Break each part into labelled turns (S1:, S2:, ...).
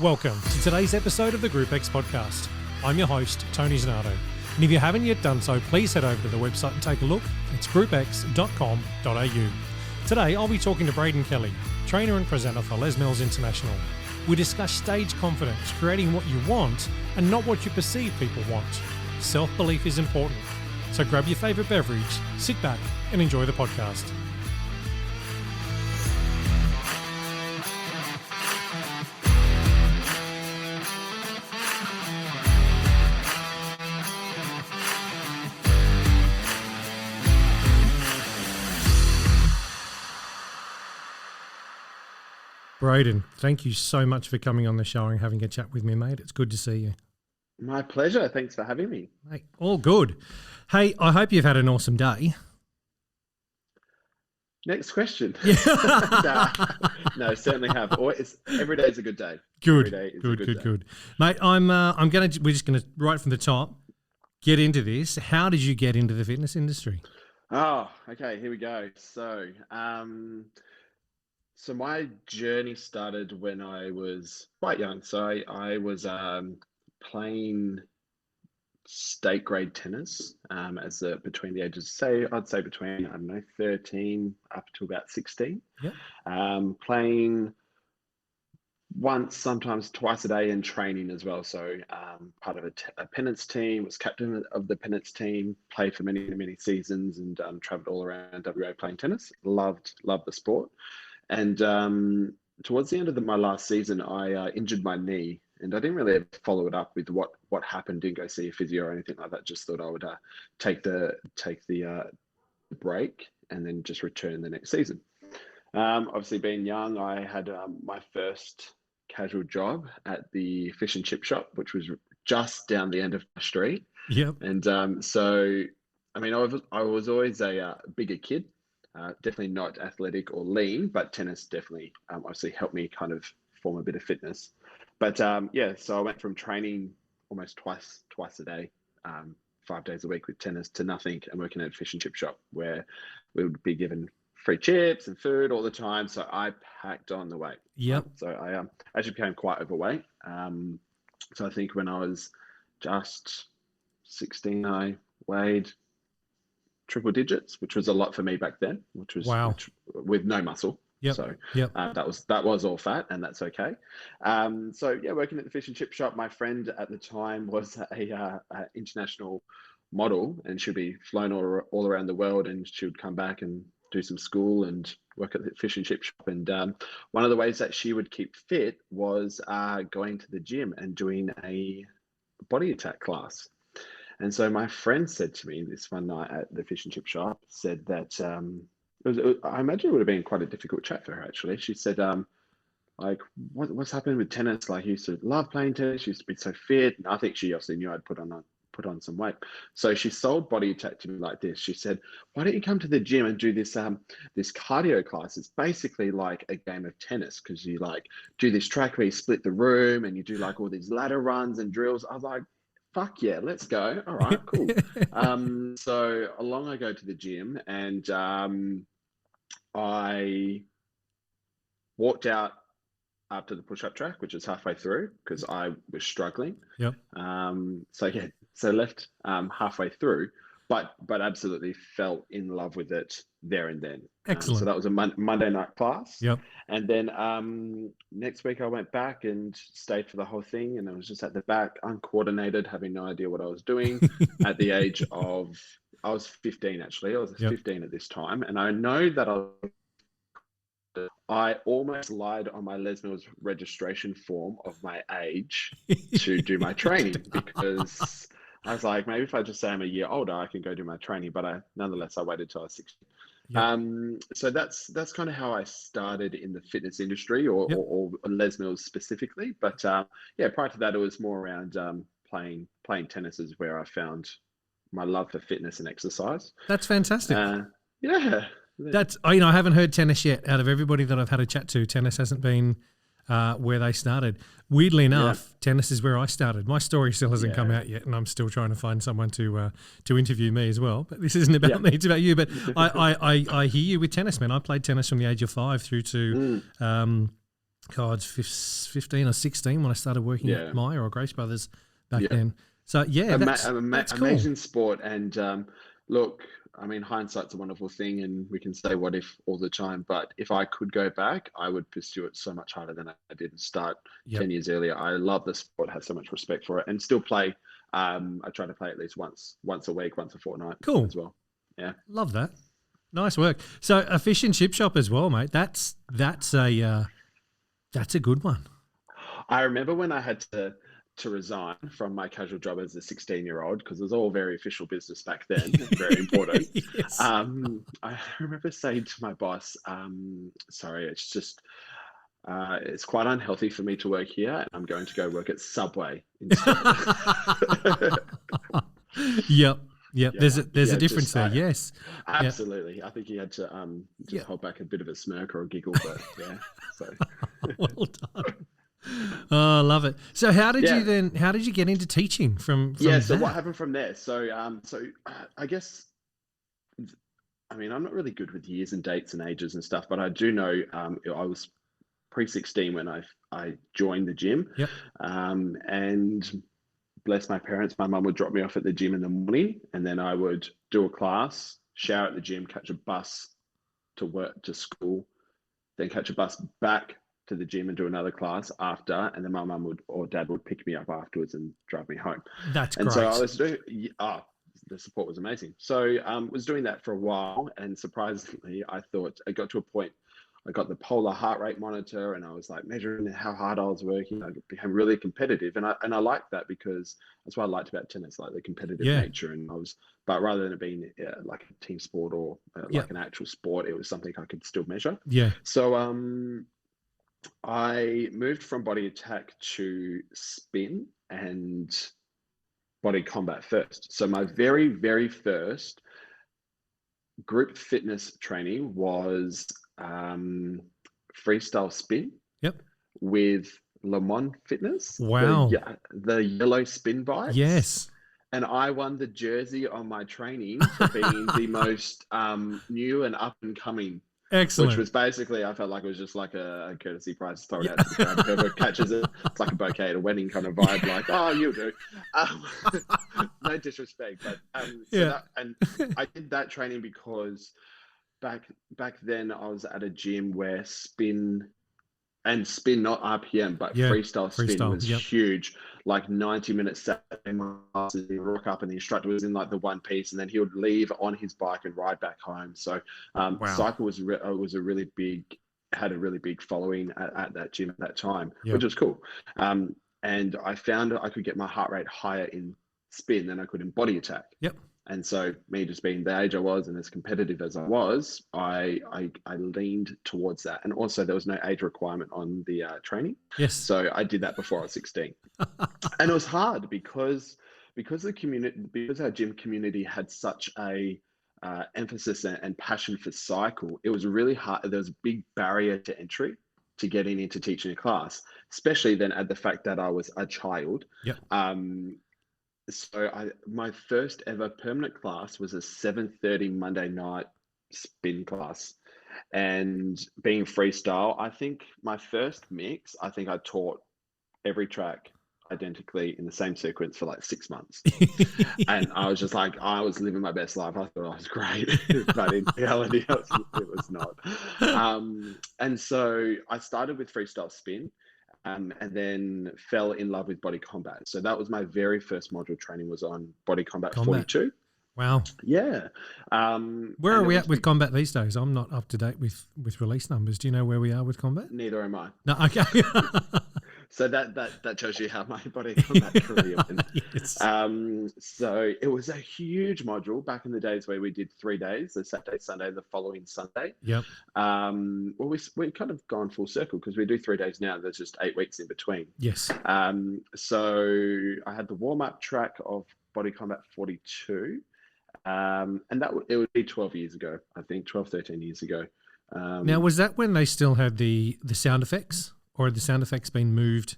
S1: Welcome to today's episode of the Group X podcast. I'm your host, Tony Zonato. And if you haven't yet done so, please head over to the website and take a look. It's groupx.com.au. Today, I'll be talking to Brayden Kelly, trainer and presenter for Les Mills International. We discuss stage confidence, creating what you want and not what you perceive people want. Self-belief is important. So grab your favourite beverage, sit back and enjoy the podcast. Brayden, thank you so much for coming on the show and having a chat with me, mate. It's good to see you.
S2: My pleasure. Thanks for having me.
S1: Mate, all good. Hey, I hope you've had an awesome day.
S2: Next question.
S1: Yeah.
S2: No, certainly have. Every day is a good day.
S1: Good.
S2: Every day is a good day.
S1: Good. Mate, we're just gonna right from the top get into this. How did you get into the fitness industry?
S2: Oh, okay. Here we go. So my journey started when I was quite young. So I was playing state grade tennis between the ages, I'd say between, 13 up to about 16.
S1: Yeah.
S2: Playing once, sometimes twice a day, and training as well. So part of a pennants team, was captain of the pennants team, played for many seasons, and traveled all around WA playing tennis. Loved the sport. And towards the end of my last season, I injured my knee, and I didn't really ever follow it up with what happened. Didn't go see a physio or anything like that. Just thought I would take the break and then just return the next season. Obviously, being young, I had my first casual job at the fish and chip shop, which was just down the end of my street.
S1: Yep.
S2: And so, I mean, I was always a bigger kid. Definitely not athletic or lean, but tennis definitely obviously helped me kind of form a bit of fitness. But so I went from training almost twice a day, 5 days a week with tennis, to nothing and working at a fish and chip shop where we would be given free chips and food all the time. So I packed on the weight.
S1: Yep.
S2: So I actually became quite overweight. So I think when I was just 16, I weighed triple digits, which was a lot for me back then, which with no muscle.
S1: Yep.
S2: So
S1: yep.
S2: that was all fat, and that's okay. Working at the fish and chip shop, my friend at the time was a international model, and she'd be flown all around the world, and she would come back and do some school and work at the fish and chip shop. And one of the ways that she would keep fit was going to the gym and doing a BODYATTACK class. And so my friend said to me this one night at the fish and chip shop, said that I imagine it would have been quite a difficult chat for her, actually. She said, what's happened with tennis? Like, you used to love playing tennis, you used to be so fit. And I think she obviously knew I'd put on some weight. So she sold BODYATTACK to me like this. She said, why don't you come to the gym and do this cardio class? It's basically like a game of tennis, because you like do this track where you split the room and you do like all these ladder runs and drills. I was like, fuck yeah, let's go. All right, cool. So along I go to the gym, and I walked out after the push-up track, which is halfway through, because I was struggling.
S1: Yep.
S2: So left halfway through, but absolutely fell in love with it there and then.
S1: Excellent.
S2: So that was a Monday night class.
S1: Yep.
S2: And then next week I went back and stayed for the whole thing, and I was just at the back, uncoordinated, having no idea what I was doing. At the age of, I was 15 actually. I was 15 at this time, and I know that I almost lied on my Les Mills registration form of my age to do my training, because I was like, maybe if I just say I'm a year older, I can go do my training. But nonetheless, I waited till I was 16. Yep. So that's kind of how I started in the fitness industry, or Les Mills specifically. But prior to that, it was more around playing tennis is where I found my love for fitness and exercise.
S1: That's fantastic.
S2: Yeah.
S1: That's, I haven't heard tennis yet. Out of everybody that I've had a chat to, tennis hasn't been where they started. Weirdly enough, tennis is where I started. My story still hasn't come out yet, and I'm still trying to find someone to interview me as well. But this isn't about me; it's about you. But I hear you with tennis, man. I played tennis from the age of 5 through to God, 15 or 16 when I started working at Myer or Grace Brothers back then. So yeah, that's cool.
S2: Amazing sport. And look, I mean, hindsight's a wonderful thing, and we can say what if all the time. But if I could go back, I would pursue it so much harder than I did and start 10 years earlier. I love the sport, have so much respect for it, and still play. I try to play at least once a week, once a fortnight.
S1: Cool
S2: as well. Yeah,
S1: love that. Nice work. So a fish and chip shop as well, mate. That's a good one.
S2: I remember when I had to resign from my casual job as a 16-year-old, because it was all very official business back then, very important.
S1: Yes.
S2: I remember saying to my boss, sorry, it's just, it's quite unhealthy for me to work here, and I'm going to go work at Subway instead.
S1: Yep. There's a difference there. Yes.
S2: Absolutely. Yep. I think he had to hold back a bit of a smirk or a giggle, but yeah. So
S1: well done. Oh, I love it. So how did you get into teaching from
S2: so
S1: that?
S2: what happened from there? So I guess, I mean, I'm not really good with years and dates and ages and stuff, but I do know I was pre-16 when I joined the gym.
S1: Yep.
S2: And bless my parents, my mum would drop me off at the gym in the morning, and then I would do a class, shower at the gym, catch a bus to school, then catch a bus back to the gym and do another class after, and then my mum or dad would pick me up afterwards and drive me home.
S1: That's
S2: great.
S1: And
S2: so I was doing, the support was amazing. So was doing that for a while, and surprisingly, I thought I got to a point, I got the polar heart rate monitor, and I was like measuring how hard I was working. I became really competitive, and I liked that, because that's what I liked about tennis, like the competitive nature. And but rather than it being like a team sport or like an actual sport, it was something I could still measure.
S1: Yeah.
S2: So I moved from Body Attack to spin and body combat first. So my very, very first group fitness training was freestyle spin.
S1: Yep.
S2: With Le Mans Fitness.
S1: Wow.
S2: The yellow spin bikes.
S1: Yes.
S2: And I won the jersey on my training for being the most new and up and coming.
S1: Excellent.
S2: Which was basically, I felt like it was just like a courtesy prize thrown out to the crowd. Whoever catches it, it's like a bouquet at a wedding kind of vibe. Like, oh, you do. No disrespect, but I did that training because back then I was at a gym where spin not RPM, but freestyle spin was huge. Like 90-minute Saturday classes, he'd rock up and the instructor was in like the one piece, and then he would leave on his bike and ride back home. So cycle was a really big, had a really big following at that gym at that time, which was cool. And I found I could get my heart rate higher in spin than I could in body attack.
S1: Yep.
S2: And so me just being the age I was and as competitive as I was, I leaned towards that. And also there was no age requirement on the training.
S1: Yes.
S2: So I did that before I was 16. And it was hard because the community, because our gym community had such a emphasis and passion for cycle, it was really hard. There was a big barrier to entry to getting into teaching a class, especially then at the fact that I was a child.
S1: Yep.
S2: So my first ever permanent class was a 7:30 Monday night spin class. And being freestyle, I think my first mix, I think I taught every track identically in the same sequence for like 6 months. And I was just like, I was living my best life. I thought I was great, but in reality, it was not. And so I started with freestyle spin. And then fell in love with body combat. So that was my very first module training, was on body combat 42.
S1: Wow.
S2: Yeah.
S1: Where are we at with combat these days? I'm not up to date with release numbers. Do you know where we are with combat?
S2: Neither am I.
S1: No, okay.
S2: So that shows you how my body combat career went.
S1: Yes.
S2: So it was a huge module back in the days where we did 3 days, the Saturday, Sunday, the following Sunday.
S1: Yep.
S2: Well, we kind of gone full circle because we do 3 days now. There's just 8 weeks in between.
S1: Yes.
S2: So I had the warm-up track of Body Combat 42. And it would be 12 years ago, I think, 12, 13 years ago.
S1: Now, was that when they still had the sound effects? Or had the sound effects been moved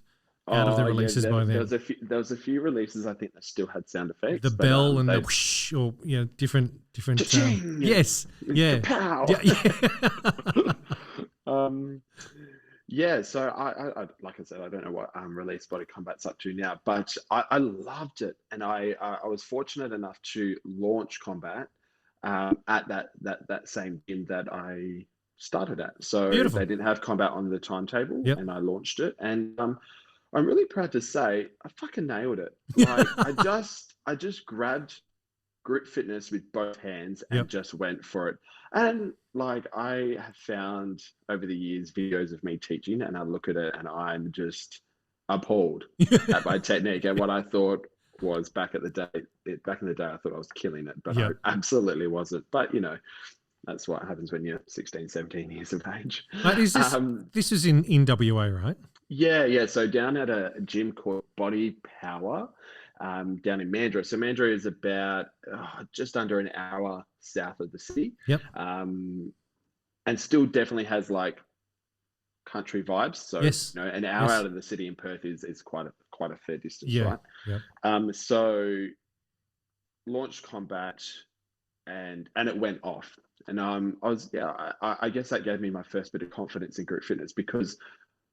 S1: out of the releases by then?
S2: There was a few releases, I think, that still had sound effects.
S1: The bell and the whoosh, or different.
S2: Cha-ching!
S1: Yes, yeah.
S2: Pow!
S1: Yeah.
S2: Yeah, so like I said, I don't know what release Body Combat's up to now, but I loved it, and I was fortunate enough to launch combat at that same gym that I started at. So
S1: Beautiful.
S2: they didn't have combat on the timetable,
S1: Yep.
S2: and I launched it, and I'm really proud to say I fucking nailed it. Like I just grabbed group fitness with both hands and
S1: Yep.
S2: just went for it. And like I have found over the years videos of me teaching, and I look at it and I'm just appalled at my technique and what I thought was back in the day I thought I was killing it, but I
S1: Yep.
S2: absolutely wasn't. But that's what happens when you're 16, 17 years of age.
S1: Mate, this is in WA, right?
S2: Yeah. So down at a gym called Body Power, down in Mandurah. So Mandurah is about just under an hour south of the city,
S1: Yep.
S2: and still definitely has like country vibes. So
S1: Yes.
S2: an hour
S1: Yes.
S2: out of the city in Perth is quite a fair distance,
S1: Yeah.
S2: right?
S1: Yep.
S2: So launched combat, and it went off. And I guess that gave me my first bit of confidence in group fitness, because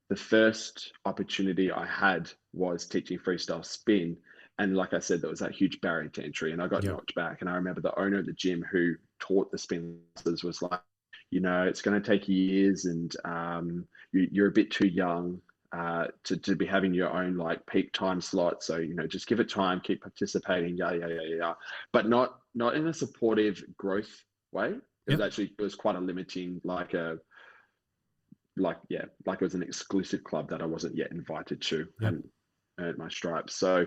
S2: the first opportunity I had was teaching freestyle spin. And like I said, there was that huge barrier to entry, and I got
S1: Yep.
S2: knocked back. And I remember the owner of the gym who taught the spin classes was like, it's going to take years, and you're a bit too young to be having your own like peak time slot. So, just give it time, keep participating, yeah. But not in a supportive growth way.
S1: Yep.
S2: It was quite a limiting, like it was an exclusive club that I wasn't yet invited to,
S1: Yep.
S2: and earned my stripes. So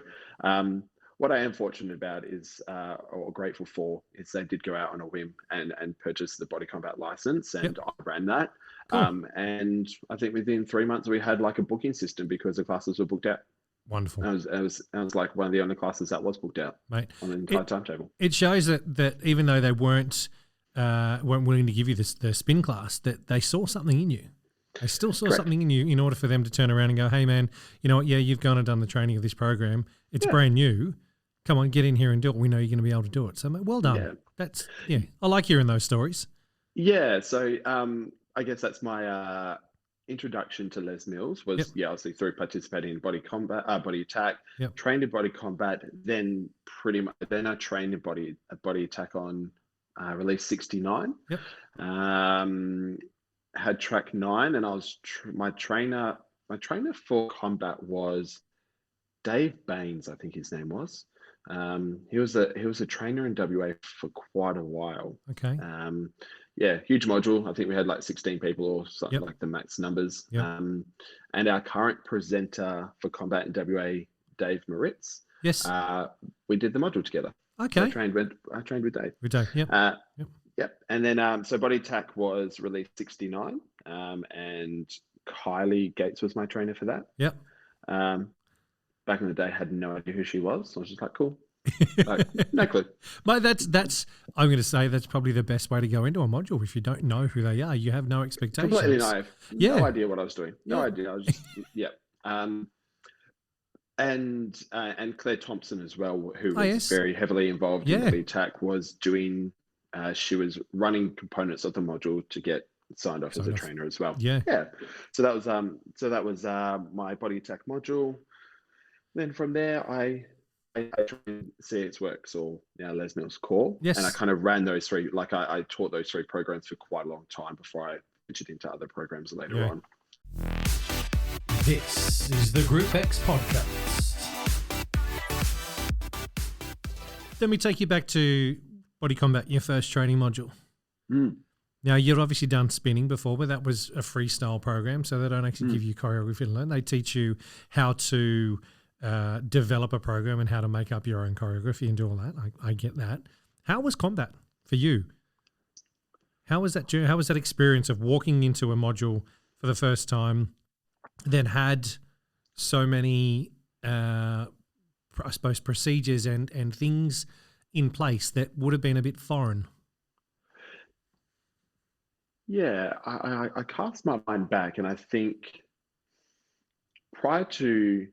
S2: what I am fortunate about is, or grateful for, is they did go out on a whim and purchase the Body Combat license, and
S1: Yep.
S2: I ran that.
S1: Cool.
S2: And I think within 3 months we had like a booking system because the classes were booked out.
S1: Wonderful.
S2: I was like one of the only classes that was booked out,
S1: Mate,
S2: on the entire timetable.
S1: it shows that even though they weren't willing to give you the spin class, that they saw something in you. They still saw
S2: Correct.
S1: something in you in order for them to turn around and go, hey, man, you know what? Yeah, you've gone and done the training of this program. It's brand new. Come on, get in here and do it. We know you're going to be able to do it. So, mate, well done.
S2: Yeah.
S1: I like hearing those stories.
S2: Yeah, so I guess that's my introduction to Les Mills was obviously through participating in Body Combat, Body Attack,
S1: Yep.
S2: trained in Body Combat, then I trained in Body Attack on release 69.
S1: Yep.
S2: Had track 9, and I was my trainer for combat was Dave Baines, I think his name was. He was a trainer in WA for quite a while.
S1: Okay.
S2: Huge module. I think we had like 16 people or something, like the max numbers.
S1: Yep.
S2: And our current presenter for combat in WA, Dave Moritz.
S1: Yes.
S2: We did the module together.
S1: Okay.
S2: So I trained with Dave.
S1: With Dave. Yep.
S2: Yep. And then so Body Attack was released 69. And Kylie Gates was my trainer for that.
S1: Yep.
S2: Back in the day, I had no idea who she was. So I was just like, cool. Like, no clue.
S1: Mate, that's I'm going to say that's probably the best way to go into a module. If you don't know who they are, you have no expectations.
S2: Completely naive. No idea what I was doing. No idea. I was just, and Claire Thompson as well, who was very heavily involved in Body Attack, was doing. She was running components of the module to get signed off as a trainer as well.
S1: Yeah.
S2: So that was my Body Attack module. Then from there, I trained CS Works, or now Les Mills Core.
S1: Yes.
S2: And I kind of ran those three, like I taught those three programs for quite a long time before I ventured into other programs later on.
S1: This is the Group X podcast. Let me take you back to Body Combat, your first training module. Now, you've obviously done spinning before, but that was a freestyle program, so they don't actually give you choreography to learn. They teach you how to develop a program and how to make up your own choreography and do all that. I get that. How was combat for you? How was that journey? How was that experience of walking into a module for the first time, then had so many, I suppose, procedures and things in place that would have been a bit foreign?
S2: Yeah, I cast my mind back, and I think prior to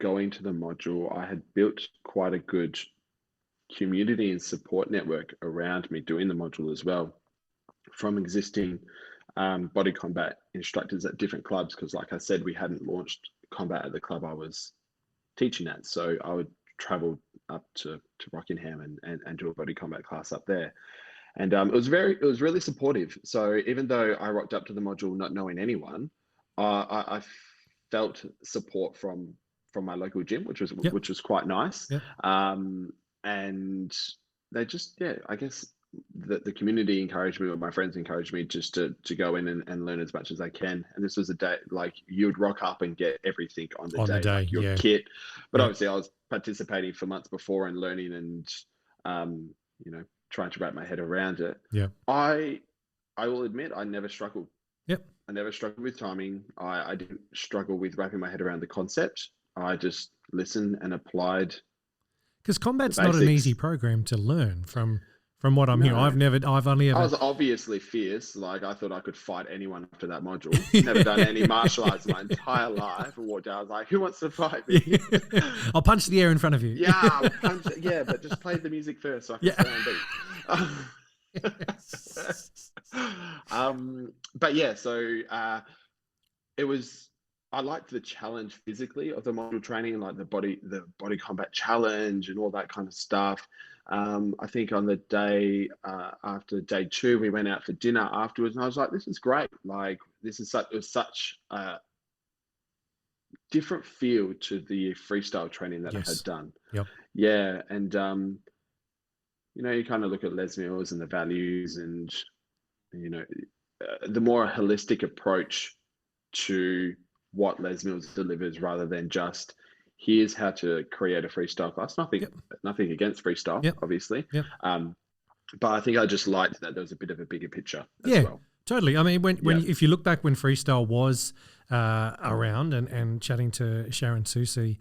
S2: going to the module, I had built quite a good community and support network around me doing the module as well, from existing body combat instructors at different clubs because, like I said, we hadn't launched combat at the club I was teaching at. So I would travel up to Rockingham and do a body combat class up there. And it was really supportive. So even though I rocked up to the module not knowing anyone, I felt support from my local gym, which was quite nice.
S1: Yep.
S2: And they just, I guess the community encouraged me, or my friends encouraged me just to go in and learn as much as I can. And this was a day, like, you would rock up and get everything on the day, like your kit. But obviously I was participating for months before and learning and, trying to wrap my head around it.
S1: Yeah.
S2: I will admit I never struggled.
S1: Yep.
S2: I never struggled with timing. I didn't struggle with wrapping my head around the concept. I just listened and applied.
S1: Because combat's not an easy program to learn from what I'm hearing. I've only ever.
S2: I was obviously fierce. Like, I thought I could fight anyone after that module. Never done any martial arts my entire life. I walked out, I was like, who wants to fight me?
S1: I'll punch the air in front of you.
S2: Yeah, I'll punch it. Yeah, but just play the music first so I can stay on beat. But yeah, so it was. I liked the challenge physically of the module training, like the body combat challenge and all that kind of stuff. I think on the day after day 2, we went out for dinner afterwards, and I was like, "This is great! Like, it was such a different feel to the freestyle training that I had done."
S1: Yep.
S2: Yeah, and you kind of look at Les Mills and the values, and the more holistic approach to what Les Mills delivers, rather than just here's how to create a freestyle class. Nothing against freestyle, obviously. Yep. But I think I just liked that there was a bit of a bigger picture as well.
S1: Totally. I mean, when if you look back when freestyle was around and chatting to Sharon Susi,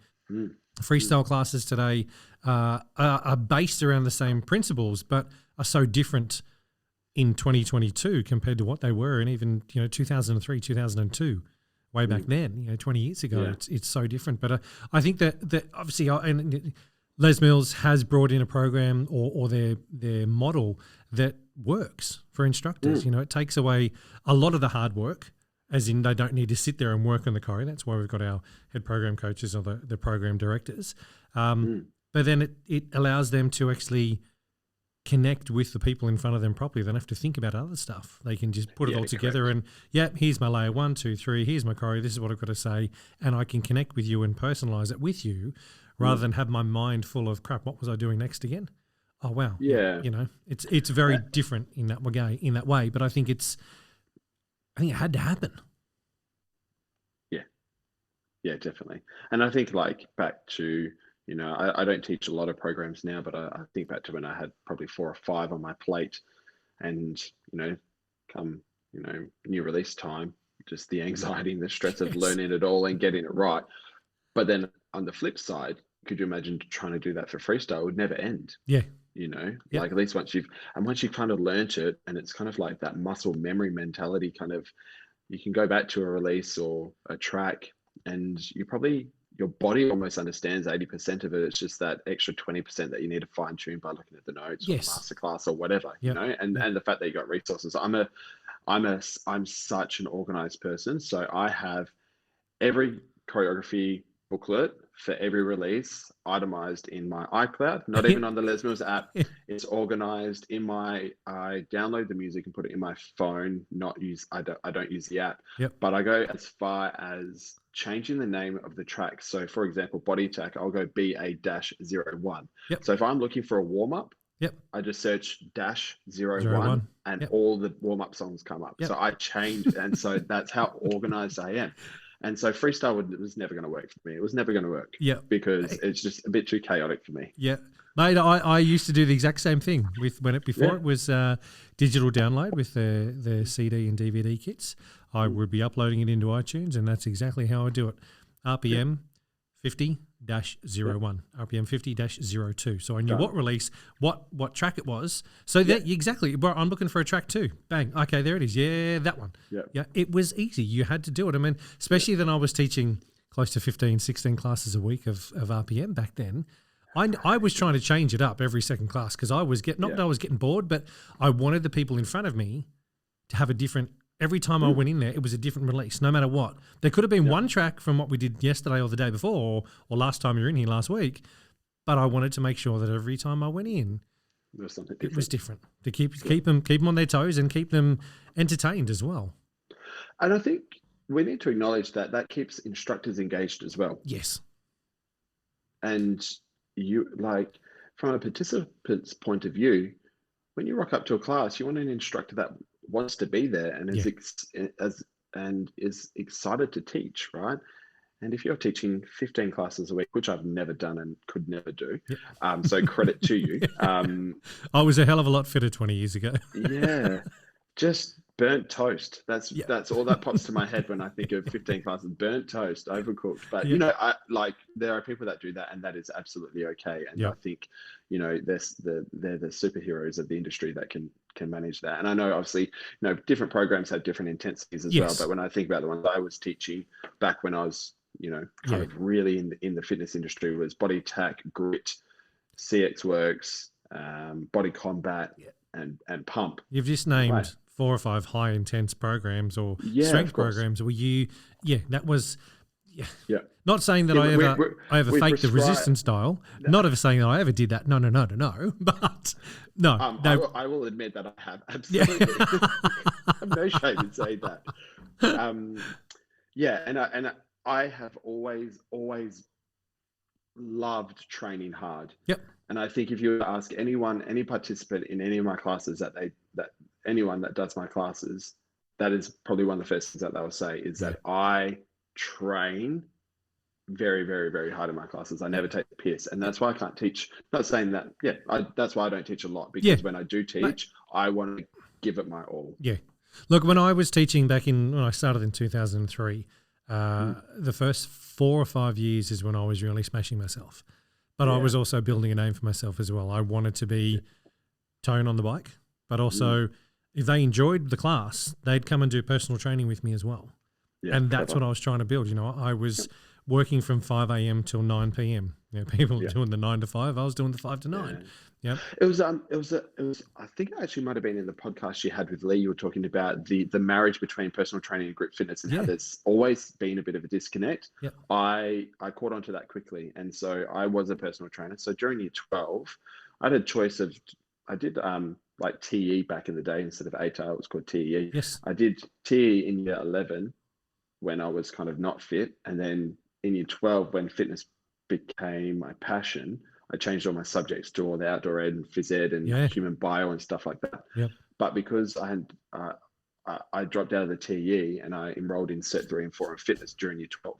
S1: freestyle classes today are based around the same principles, but are so different in 2022 compared to what they were in even 2003, 2002. Way back then, 20 years ago, it's so different. But I think that obviously, and Les Mills has brought in a program or their model that works for instructors. It takes away a lot of the hard work, as in they don't need to sit there and work on the choreo. That's why we've got our head program coaches or the program directors. But then it allows them to actually connect with the people in front of them properly. They don't have to think about other stuff. They can just put it all together and, here's my layer 1, 2, 3, here's my choreo, this is what I've got to say, and I can connect with you and personalize it with you rather than have my mind full of, crap, what was I doing next again? Oh, wow.
S2: Yeah.
S1: It's very different in that way, but I think it had to happen.
S2: Yeah, definitely. And I think, like, back to, I don't teach a lot of programs now, but I think back to when I had probably 4 or 5 on my plate, and come new release time, just the anxiety and the stress of learning it all and getting it right. But then on the flip side, could you imagine trying to do that for freestyle? It would never end. Like, at least once you've kind of learnt it, and it's kind of like that muscle memory mentality, kind of, you can go back to a release or a track, and your body almost understands 80% of it. It's just that extra 20% that you need to fine tune by looking at the notes or the masterclass or whatever, and the fact that you got resources. I'm such an organized person. So I have every choreography booklet for every release itemized in my iCloud, not even on the Les Mills app. It's organized in I download the music and put it in my phone, I don't use the app, but I go as far as changing the name of the track. So for example, Body Attack, I'll go BA-01. So if I'm looking for a warm-up, I just search -01 and all the warm-up songs come up. So I changed, and so that's how organized I am. And so freestyle was never going to work for me. It was never going to work. Because it's just a bit too chaotic for me.
S1: Mate, I used to do the exact same thing before it was digital download with the CD and DVD kits. I would be uploading it into iTunes, and that's exactly how I do it. RPM 50-01, RPM 50-02. So I knew what release, what track it was. So that exactly, I'm looking for a track 2. Bang. Okay, there it is. Yeah, that one. Yeah, it was easy. You had to do it. I mean, especially then I was teaching close to 15, 16 classes a week of RPM back then. I was trying to change it up every second class because I was not that I was getting bored, but I wanted the people in front of me to have a different every time I went in there, it was a different release, no matter what. There could have been one track from what we did yesterday or the day before or last time you were in here last week, but I wanted to make sure that every time I went in, it was different to keep them on their toes and keep them entertained as well.
S2: And I think we need to acknowledge that keeps instructors engaged as well.
S1: Yes.
S2: And you, like, from a participant's point of view, when you rock up to a class, you want an instructor that wants to be there and is excited to teach, right? And if you're teaching 15 classes a week, which I've never done and could never do, so credit to you.
S1: I was a hell of a lot fitter 20 years ago.
S2: Yeah, just burnt toast. That's all that pops to my head when I think of 15 classes. Burnt toast, overcooked. But you know, there are people that do that, and that is absolutely okay. And I think, you know, they're the superheroes of the industry that can manage that. And I know, obviously, you know, different programs have different intensities as well. But when I think about the ones I was teaching back when I was, you know, kind of really in the fitness industry, was BODYATTACK, Grit, CX Works, Body Combat, and Pump.
S1: You've just named 4 or 5 high intense programs or strength programs. Were you? Yeah, that was. Yeah. Not saying that I ever faked the resistance style. No. Not ever saying that I ever did that. No. But no.
S2: I will admit that I have, absolutely. I have no shame in saying that. And I have always loved training hard.
S1: Yep.
S2: And I think if you ask anyone, any participant in any of my classes, that anyone that does my classes, that is probably one of the first things that they will say is that I train very, very, very hard in my classes. I never take the piss, and that's why I can't teach. Not saying that, that's why I don't teach a lot, because when I do teach, I want to give it my all.
S1: Yeah. Look, when I was teaching when I started in 2003, the first 4 or 5 years is when I was really smashing myself. But I was also building a name for myself as well. I wanted to be Tone on the bike, but also if they enjoyed the class, they'd come and do personal training with me as well. Yeah, and that's what I was trying to build. You know, I was working from 5 a.m. till 9 p.m. You know, people were doing the 9 to 5. I was doing the 5 to 9. Yeah.
S2: It was I think it actually might have been in the podcast you had with Lee. You were talking about the marriage between personal training and group fitness, and how there's always been a bit of a disconnect.
S1: Yeah.
S2: I caught on to that quickly, and so I was a personal trainer. So during year 12, I had a choice of, I did like TE back in the day instead of ATAR. It was called TE.
S1: Yes.
S2: I did TE in year 11 when I was kind of not fit, and then in year 12 when fitness became my passion, I changed all my subjects to all the outdoor ed and phys ed and human bio and stuff like that.
S1: Yeah.
S2: But because I had, I dropped out of the TE and I enrolled in Cert 3 and 4 in fitness during year 12.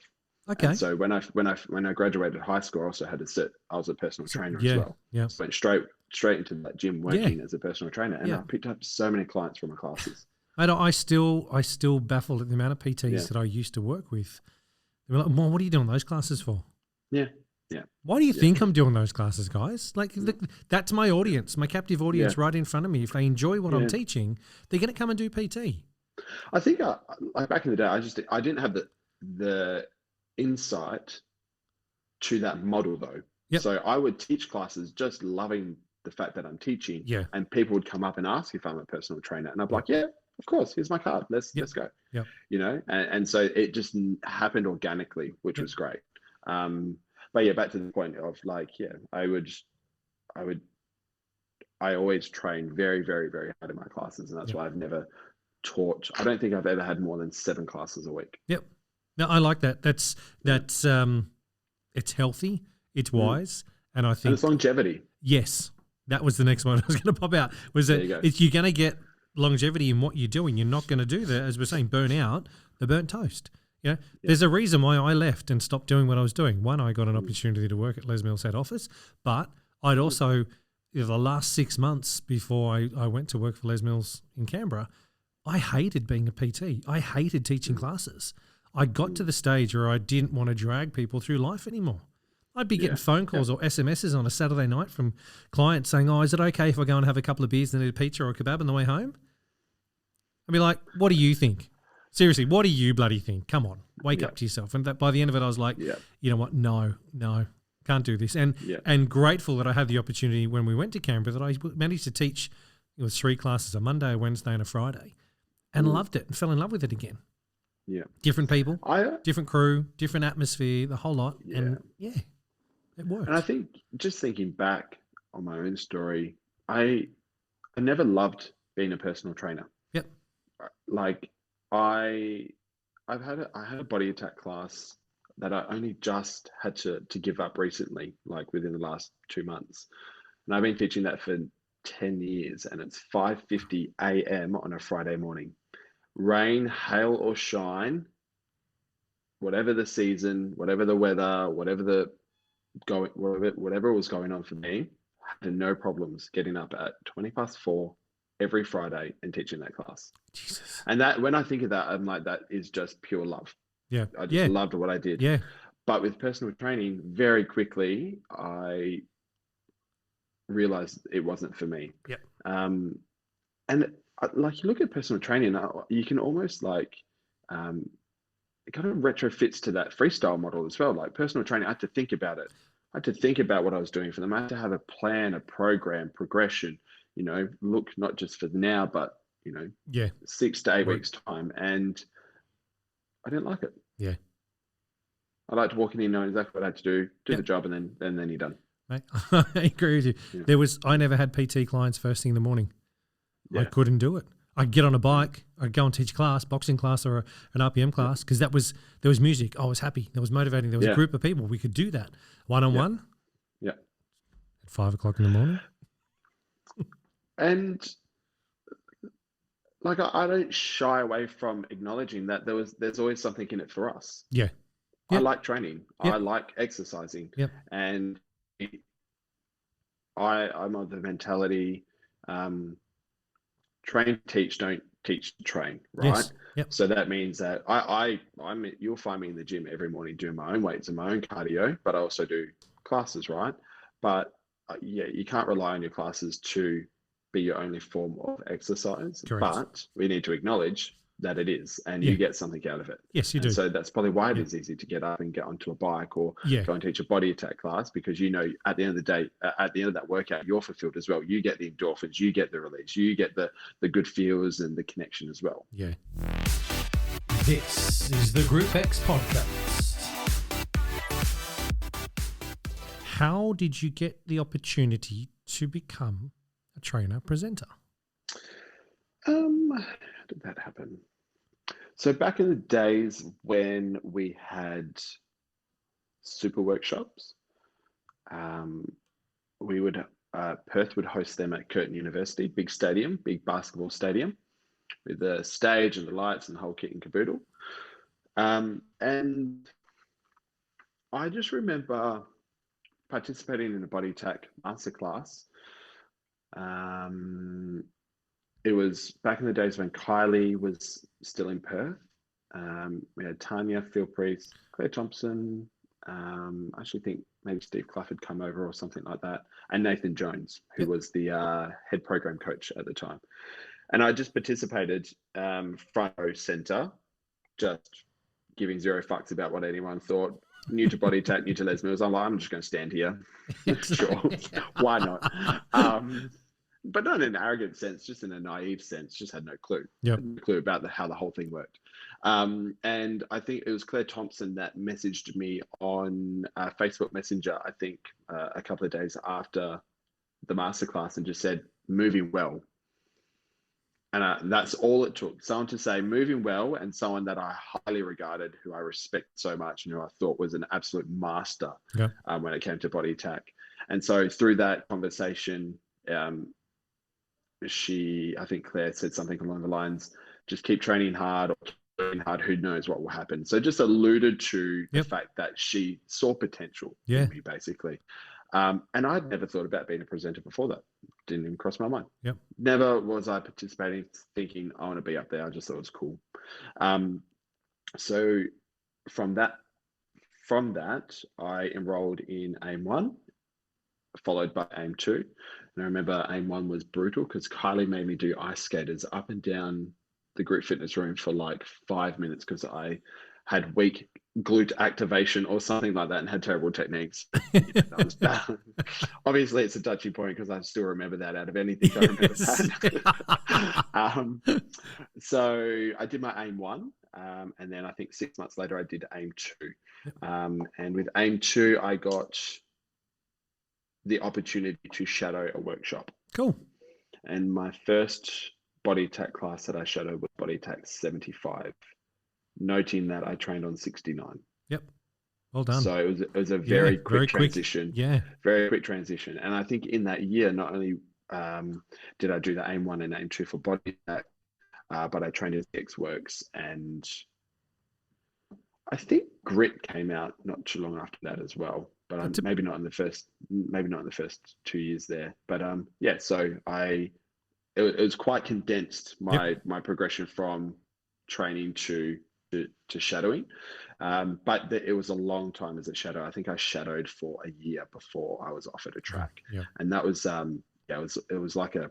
S1: Okay.
S2: And so when I graduated high school, I also had a cert. I was a personal trainer as well.
S1: Yeah.
S2: So went straight into that gym working as a personal trainer, and I picked up so many clients from my classes.
S1: I still baffled at the amount of PTs that I used to work with. They were like, "Mom, what are you doing those classes for?"
S2: Yeah.
S1: Why do you think I'm doing those classes, guys? Like, that's my audience, my captive audience right in front of me. If they enjoy what I'm teaching, they're going to come and do PT.
S2: I think like back in the day, I didn't have the insight to that model though. Yep. So I would teach classes just loving the fact that I'm teaching, and people would come up and ask if I'm a personal trainer, and I'm like, yeah, of course, here's my card. Let's go.
S1: Yeah.
S2: You know, and so it just happened organically, which was great. But yeah, back to the point of like, I always train very, very, very hard in my classes, and that's why I've never taught. I don't think I've ever had more than 7 classes a week.
S1: Yep. No, I like that. That's it's healthy, it's wise, and I think
S2: and it's longevity.
S1: Yes, that was the next one I was going to pop out. Was that you're going to get longevity in what you're doing. You're not going to do as we're saying, burn out the burnt toast. Yeah, there's a reason why I left and stopped doing what I was doing. One, I got an opportunity to work at Les Mills head office, but I'd also, the last 6 months before I went to work for Les Mills in Canberra, I hated being a PT. I hated teaching classes. I got to the stage where I didn't want to drag people through life anymore. I'd be getting phone calls or SMSs on a Saturday night from clients saying, "Oh, is it okay if I go and have a couple of beers and eat a pizza or a kebab on the way home?" I'd be like, "What do you think? Seriously, what do you bloody think? Come on, wake up to yourself." And by the end of it, I was like, you know what? No, can't do this. And grateful that I had the opportunity when we went to Canberra that I managed to teach. It was 3 classes, a Monday, a Wednesday, and a Friday. and loved it and fell in love with it again.
S2: Yeah.
S1: Different people,
S2: I
S1: different crew, different atmosphere, the whole lot.
S2: Yeah.
S1: And yeah, it worked.
S2: And I think just thinking back on my own story, I never loved being a personal trainer.
S1: Yep.
S2: Like I I had a body attack class that I only just had to give up recently, like within the last 2 months. And I've been teaching that for 10 years, and it's 5:50 a.m. on a Friday morning. Rain, hail, or shine, whatever the season, whatever the weather, whatever was going on for me, I had no problems getting up at 4:20 every Friday and teaching that class.
S1: Jesus.
S2: And that, when I think of that, I'm like, that is just pure love.
S1: Yeah.
S2: I just loved what I did.
S1: Yeah.
S2: But with personal training, very quickly, I realized it wasn't for me.
S1: Yep.
S2: And like, you look at personal training, you can almost like, it kind of retrofits to that freestyle model as well. Like personal training, I had to think about it. I had to think about what I was doing for them. I had to have a plan, a program, progression, look not just for now, but, 6 to 8 weeks time. And I didn't like it.
S1: Yeah.
S2: I liked walking in, knowing exactly what I had to do the job, and then you're done.
S1: Mate, I agree with you.
S2: Yeah.
S1: I never had PT clients first thing in the morning.
S2: Yeah.
S1: I couldn't do it. I'd get on a bike, I'd go and teach class, boxing class or an RPM class, because there was music. I was happy. There was motivating. There was a group of people. We could do that one-on-one.
S2: Yeah.
S1: At 5 o'clock in the morning.
S2: And like, I don't shy away from acknowledging that there's always something in it for us.
S1: Yeah.
S2: I like training.
S1: Yep.
S2: I like exercising.
S1: Yep.
S2: And I'm of the mentality, train, teach, don't teach, train, right?
S1: Yes. Yep.
S2: So that means that you'll find me in the gym every morning doing my own weights and my own cardio, but I also do classes, right? But you can't rely on your classes to be your only form of exercise.
S1: Correct.
S2: But we need to acknowledge that it is, and you get something out of it.
S1: Yes, you do.
S2: So that's probably why it is easy to get up and get onto a bike or go and teach a body attack class, because at the end of the day, at the end of that workout, you're fulfilled as well. You get the endorphins, you get the release, you get the good feels and the connection as well.
S1: Yeah. This is the Group X podcast. How did you get the opportunity to become a trainer presenter?
S2: How did that happen? So back in the days when we had super workshops, Perth would host them at Curtin University, big stadium, big basketball stadium, with the stage and the lights and the whole kit and caboodle. And I just remember participating in a body attack masterclass. It was back in the days when Kylie was still in Perth. We had Tanya, Phil Priest, Claire Thompson. I actually think maybe Steve Clough had come over or something like that, and Nathan Jones, who was the head program coach at the time. And I just participated front row center, just giving zero fucks about what anyone thought. New to body attack, new to Les Mills. I'm like, I'm just going to stand here. Sure, why not? But not in an arrogant sense, just in a naive sense. Just had no clue.
S1: Yep.
S2: No clue about how the whole thing worked. And I think it was Claire Thompson that messaged me on Facebook Messenger, I think a couple of days after the masterclass, and just said, moving well. And that's all it took. Someone to say moving well, and someone that I highly regarded, who I respect so much, and who I thought was an absolute master when it came to body attack. And so through that conversation, I think Claire said something along the lines, just keep training hard, or keep training hard, who knows what will happen. So just alluded to the fact that she saw potential in me, basically. And I'd never thought about being a presenter before that. Didn't even cross my mind.
S1: Yep.
S2: Never was I participating thinking I want to be up there. I just thought it was cool. So from that, I enrolled in AIM-1, followed by AIM-2. And I remember AIM-1 was brutal because Kylie made me do ice skaters up and down the group fitness room for like 5 minutes because I had weak glute activation or something like that and had terrible techniques. Yeah, that was bad. Obviously, it's a touchy point because I still remember that out of anything. I remember
S1: Yes.
S2: that. So I did my AIM 1, and then I think 6 months later I did AIM 2. And with AIM 2, I got the opportunity to shadow a workshop.
S1: Cool.
S2: And my first body attack class that I shadowed was body attack 75, noting that I trained on 69.
S1: Yep. Well done.
S2: So it was a very quick transition.
S1: Yeah.
S2: Very quick transition. And I think in that year, not only did I do the AIM 1 and AIM 2 for body attack, but I trained in X Works, and I think Grit came out not too long after that as well. But maybe not in the first 2 years there. But yeah, so it was quite condensed, my progression from training to shadowing. But it was a long time as a shadow. I think I shadowed for a year before I was offered a track.
S1: Yeah.
S2: And that was it was like a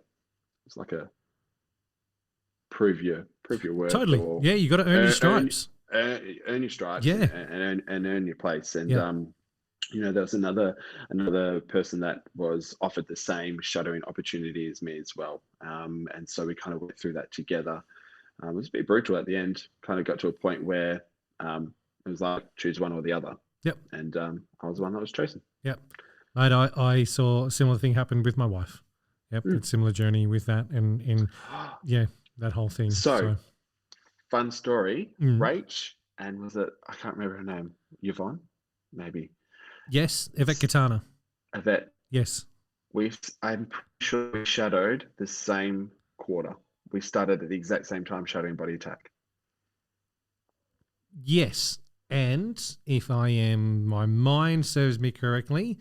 S2: prove your worth.
S1: Totally. Yeah, you got to earn your stripes.
S2: Earn your stripes.
S1: Yeah.
S2: And earn your place. And there was another person that was offered the same shadowing opportunity as me as well. And so we kind of went through that together. It was a bit brutal at the end. Kind of got to a point where it was like choose one or the other.
S1: Yep.
S2: And I was the one that was chosen.
S1: Yep. Mate, I saw a similar thing happen with my wife. Yep. It's a similar journey with that and that whole thing.
S2: So fun story. Rach, and was it, I can't remember her name, Yvonne, maybe.
S1: Yes, Yvette Katana.
S2: Yvette.
S1: Yes.
S2: I'm pretty sure we shadowed the same quarter. We started at the exact same time shadowing body attack.
S1: Yes. And if my mind serves me correctly,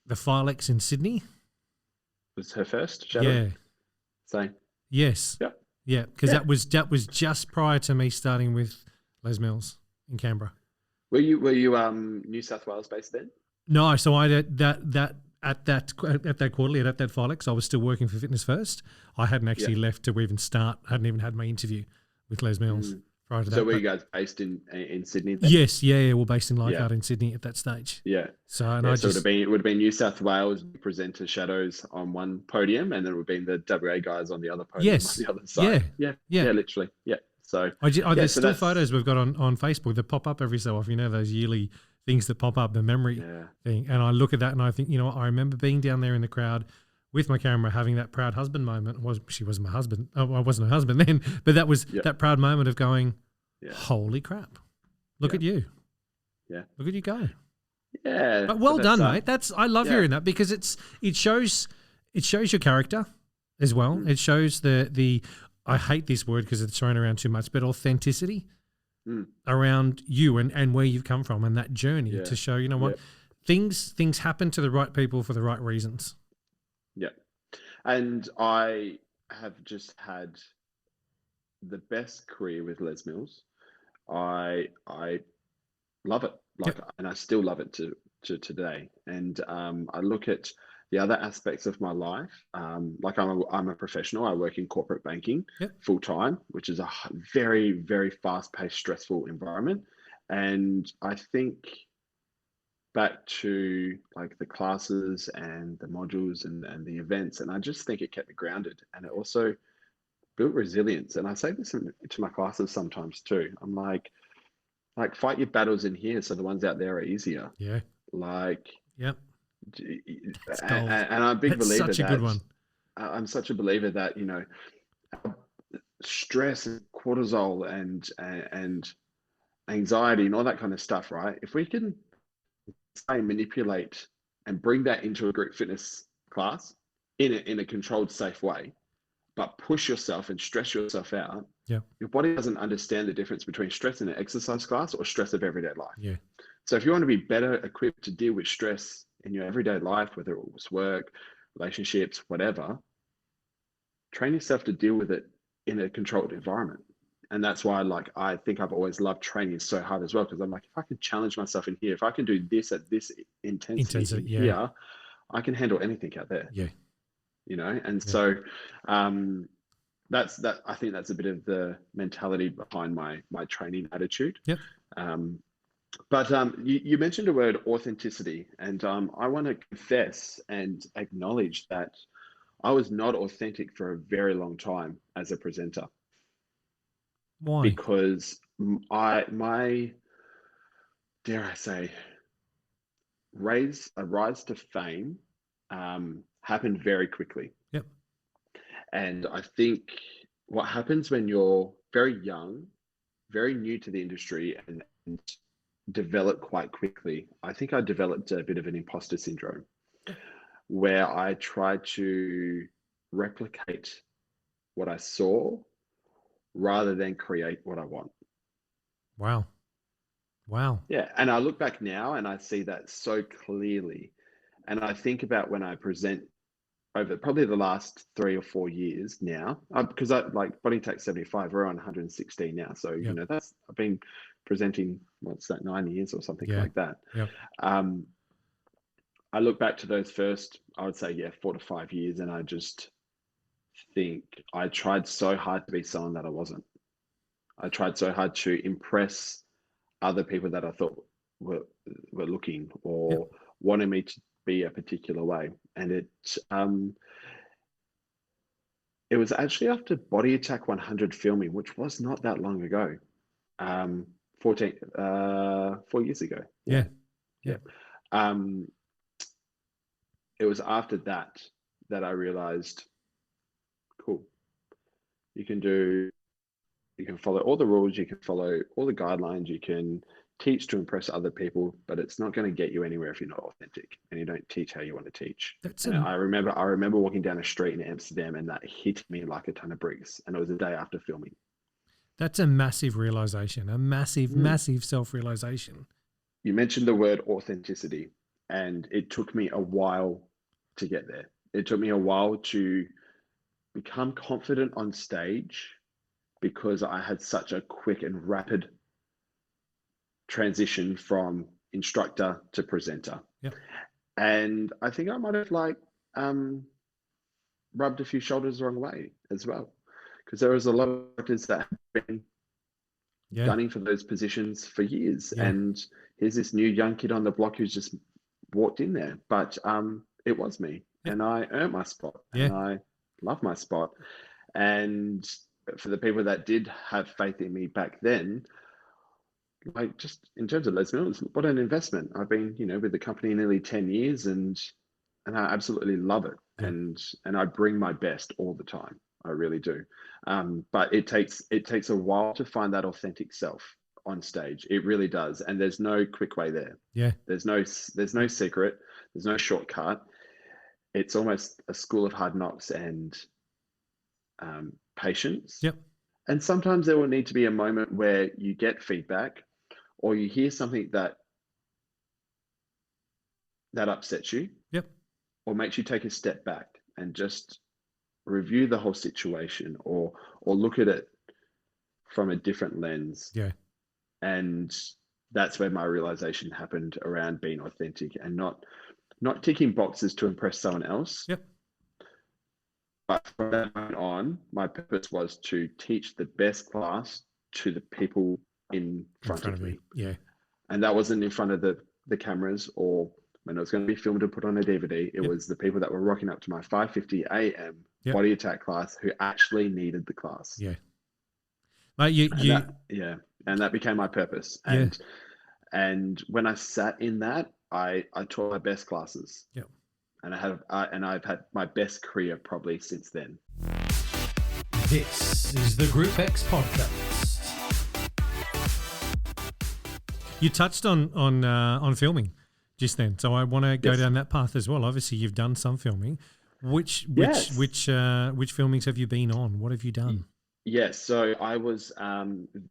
S1: the Filex in Sydney
S2: was her first shadow.
S1: Yeah.
S2: Same.
S1: Yes.
S2: Yep.
S1: Yeah, because that was just prior to me starting with Les Mills in Canberra.
S2: Were you New South Wales based then?
S1: No, so I did at that quarterly at that Filex, I was still working for Fitness First. I hadn't actually left to even start. Hadn't even had my interview with Les Mills prior to that.
S2: So were you guys based in Sydney then?
S1: Yes, yeah, we're based in Leichhardt in Sydney at that stage.
S2: Yeah.
S1: So
S2: it would have been New South Wales presenter shadows on one podium, and then it would have been the WA guys on the other podium on the other side. Yeah, literally. Yeah. So
S1: there's still photos we've got on Facebook that pop up every so often. You know, those yearly things that pop up, the memory thing. And I look at that and I think, I remember being down there in the crowd with my camera, having that proud husband moment. She wasn't my husband. Oh, I wasn't her husband then, but that was that proud moment of going, holy crap, look at you. Yeah. Look at you go.
S2: Yeah.
S1: But well done, mate. I love hearing that because it shows your character as well. It shows the I hate this word because it's thrown around too much, but authenticity around you and where you've come from and that journey to show, things happen to the right people for the right reasons.
S2: Yeah. And I have just had the best career with Les Mills. I love it. And I still love it to today. And I look at the other aspects of my life. Like I'm a professional. I work in corporate banking full time, which is a very, very fast paced, stressful environment. And I think back to like the classes and the modules and the events, and I just think it kept me grounded, and it also built resilience. And I say this to my classes sometimes too. I'm like fight your battles in here so the ones out there are easier.
S1: Yeah.
S2: And I'm a big believer
S1: such a good one.
S2: I'm such a believer that stress and cortisol and anxiety and all that kind of stuff, right? If we can manipulate and bring that into a group fitness class in a controlled, safe way, but push yourself and stress yourself out, your body doesn't understand the difference between stress in an exercise class or stress of everyday life. Yeah. So if you want to be better equipped to deal with stress in your everyday life, whether it was work, relationships, whatever, train yourself to deal with it in a controlled environment. And that's why I think I've always loved training so hard as well, because I'm like, if I can challenge myself in here, if I can do this at this intensity here, I can handle anything out there. Yeah. And so I think that's a bit of the mentality behind my training attitude.
S1: Yep.
S2: But you mentioned the word authenticity, and I want to confess and acknowledge that I was not authentic for a very long time as a presenter,
S1: Why?
S2: because my dare I say rise to fame happened very quickly.
S1: Yep.
S2: And I think what happens when you're very young, very new to the industry, and develop quite quickly, I think I developed a bit of an imposter syndrome
S1: Yep.
S2: where I tried to replicate what I saw rather than create what I want.
S1: Wow. Wow.
S2: Yeah. And I look back now and I see that so clearly. And I think about when I present over probably the last 3 or 4 years now, because I like BODYATTACK 75, we're on 116 now. So,
S1: Yep.
S2: I've been presenting, what's that, 9 years or something
S1: Yeah.
S2: like that.
S1: Yep.
S2: I look back to those first, I would say, 4 to 5 years, and I just think I tried so hard to be someone that I wasn't. I tried so hard to impress other people that I thought were looking or
S1: Yep.
S2: wanted me to be a particular way. And it was actually after BODYATTACK 100 filming, which was not that long ago, 4 years ago.
S1: Yeah.
S2: Yeah.
S1: Yep.
S2: Um, it was after that that I realized, cool, you can follow all the rules, you can follow all the guidelines, you can teach to impress other people, but it's not going to get you anywhere if you're not authentic and you don't teach how you want to teach.
S1: That's
S2: And I remember walking down a street in Amsterdam, and that hit me like a ton of bricks. And it was a day after filming.
S1: That's a massive realization, a massive, massive self-realization.
S2: You mentioned the word authenticity, and it took me a while to get there. It took me a while to become confident on stage because I had such a quick and rapid transition from instructor to presenter.
S1: Yep.
S2: And I think I might have rubbed a few shoulders the wrong way as well, because there was a lot of actors that have been gunning for those positions for years.
S1: Yeah.
S2: And here's this new young kid on the block who's just walked in there. But it was me, and I earned my spot, and I love my spot. And for the people that did have faith in me back then, like, just in terms of Les Mills, what an investment. I've been, with the company nearly 10 years, and I absolutely love it.
S1: Yeah.
S2: And I bring my best all the time. I really do. But it takes a while to find that authentic self on stage. It really does. And there's no quick way there.
S1: Yeah.
S2: There's no secret. There's no shortcut. It's almost a school of hard knocks and patience.
S1: Yep.
S2: And sometimes there will need to be a moment where you get feedback, or you hear something that upsets you.
S1: Yep.
S2: Or makes you take a step back and just review the whole situation, or look at it from a different lens.
S1: Yeah.
S2: And that's where my realization happened around being authentic and not ticking boxes to impress someone else.
S1: Yep.
S2: But from that point on, my purpose was to teach the best class to the people in front of me.
S1: Yeah.
S2: And that wasn't in front of the cameras, or when it was going to be filmed and put on a DVD. It was the people that were rocking up to my 5:50 a.m. BODYATTACK class who actually needed the class.
S1: Yeah. Mate,
S2: and that became my purpose. And when I sat in that, I taught my best classes.
S1: Yep.
S2: And I've had my best career probably since then.
S1: This is the Group X podcast. You touched on filming just then, so I want to go down that path as well. Obviously, you've done some filming. Which filmings have you been on? What have you done?
S2: Yes, so I was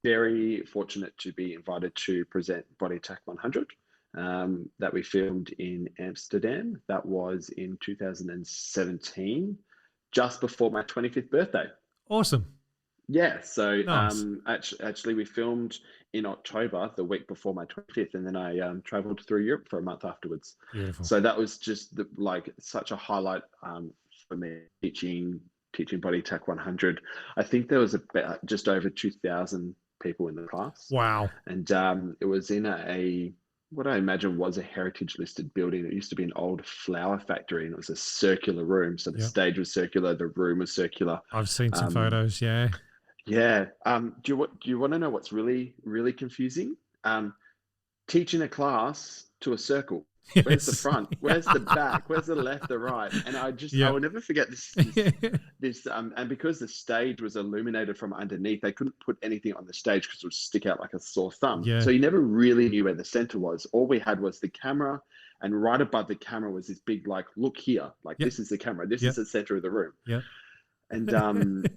S2: very fortunate to be invited to present BODYATTACK 100 that we filmed in Amsterdam. That was in 2017, just before my 25th birthday.
S1: Awesome.
S2: Yeah, so
S1: nice.
S2: Actually we filmed in October, the week before my 25th, and then I traveled through Europe for a month afterwards.
S1: Beautiful.
S2: So that was just such a highlight for me, teaching teaching Body Attack 100. I think there was about just over 2,000 people in the class,
S1: Wow.
S2: and it was in what I imagine was a heritage listed building. It used to be an old flour factory, and it was a circular room. So the
S1: Yep.
S2: stage was circular, the room was circular.
S1: I've seen some
S2: Um,
S1: photos. Yeah.
S2: yeah. Do you want to know what's really, really confusing? Teaching a class to a circle. Where's the
S1: Yes.
S2: front? Where's the back? Where's the left, the right? And I
S1: Yep.
S2: will never forget this. And because the stage was illuminated from underneath, they couldn't put anything on the stage because it would stick out like a sore thumb.
S1: Yeah.
S2: So you never really knew where the center was. All we had was the camera, and right above the camera was this big, like, look here, like
S1: Yep.
S2: this is the camera, this
S1: Yep.
S2: is the center of the room.
S1: Yep.
S2: And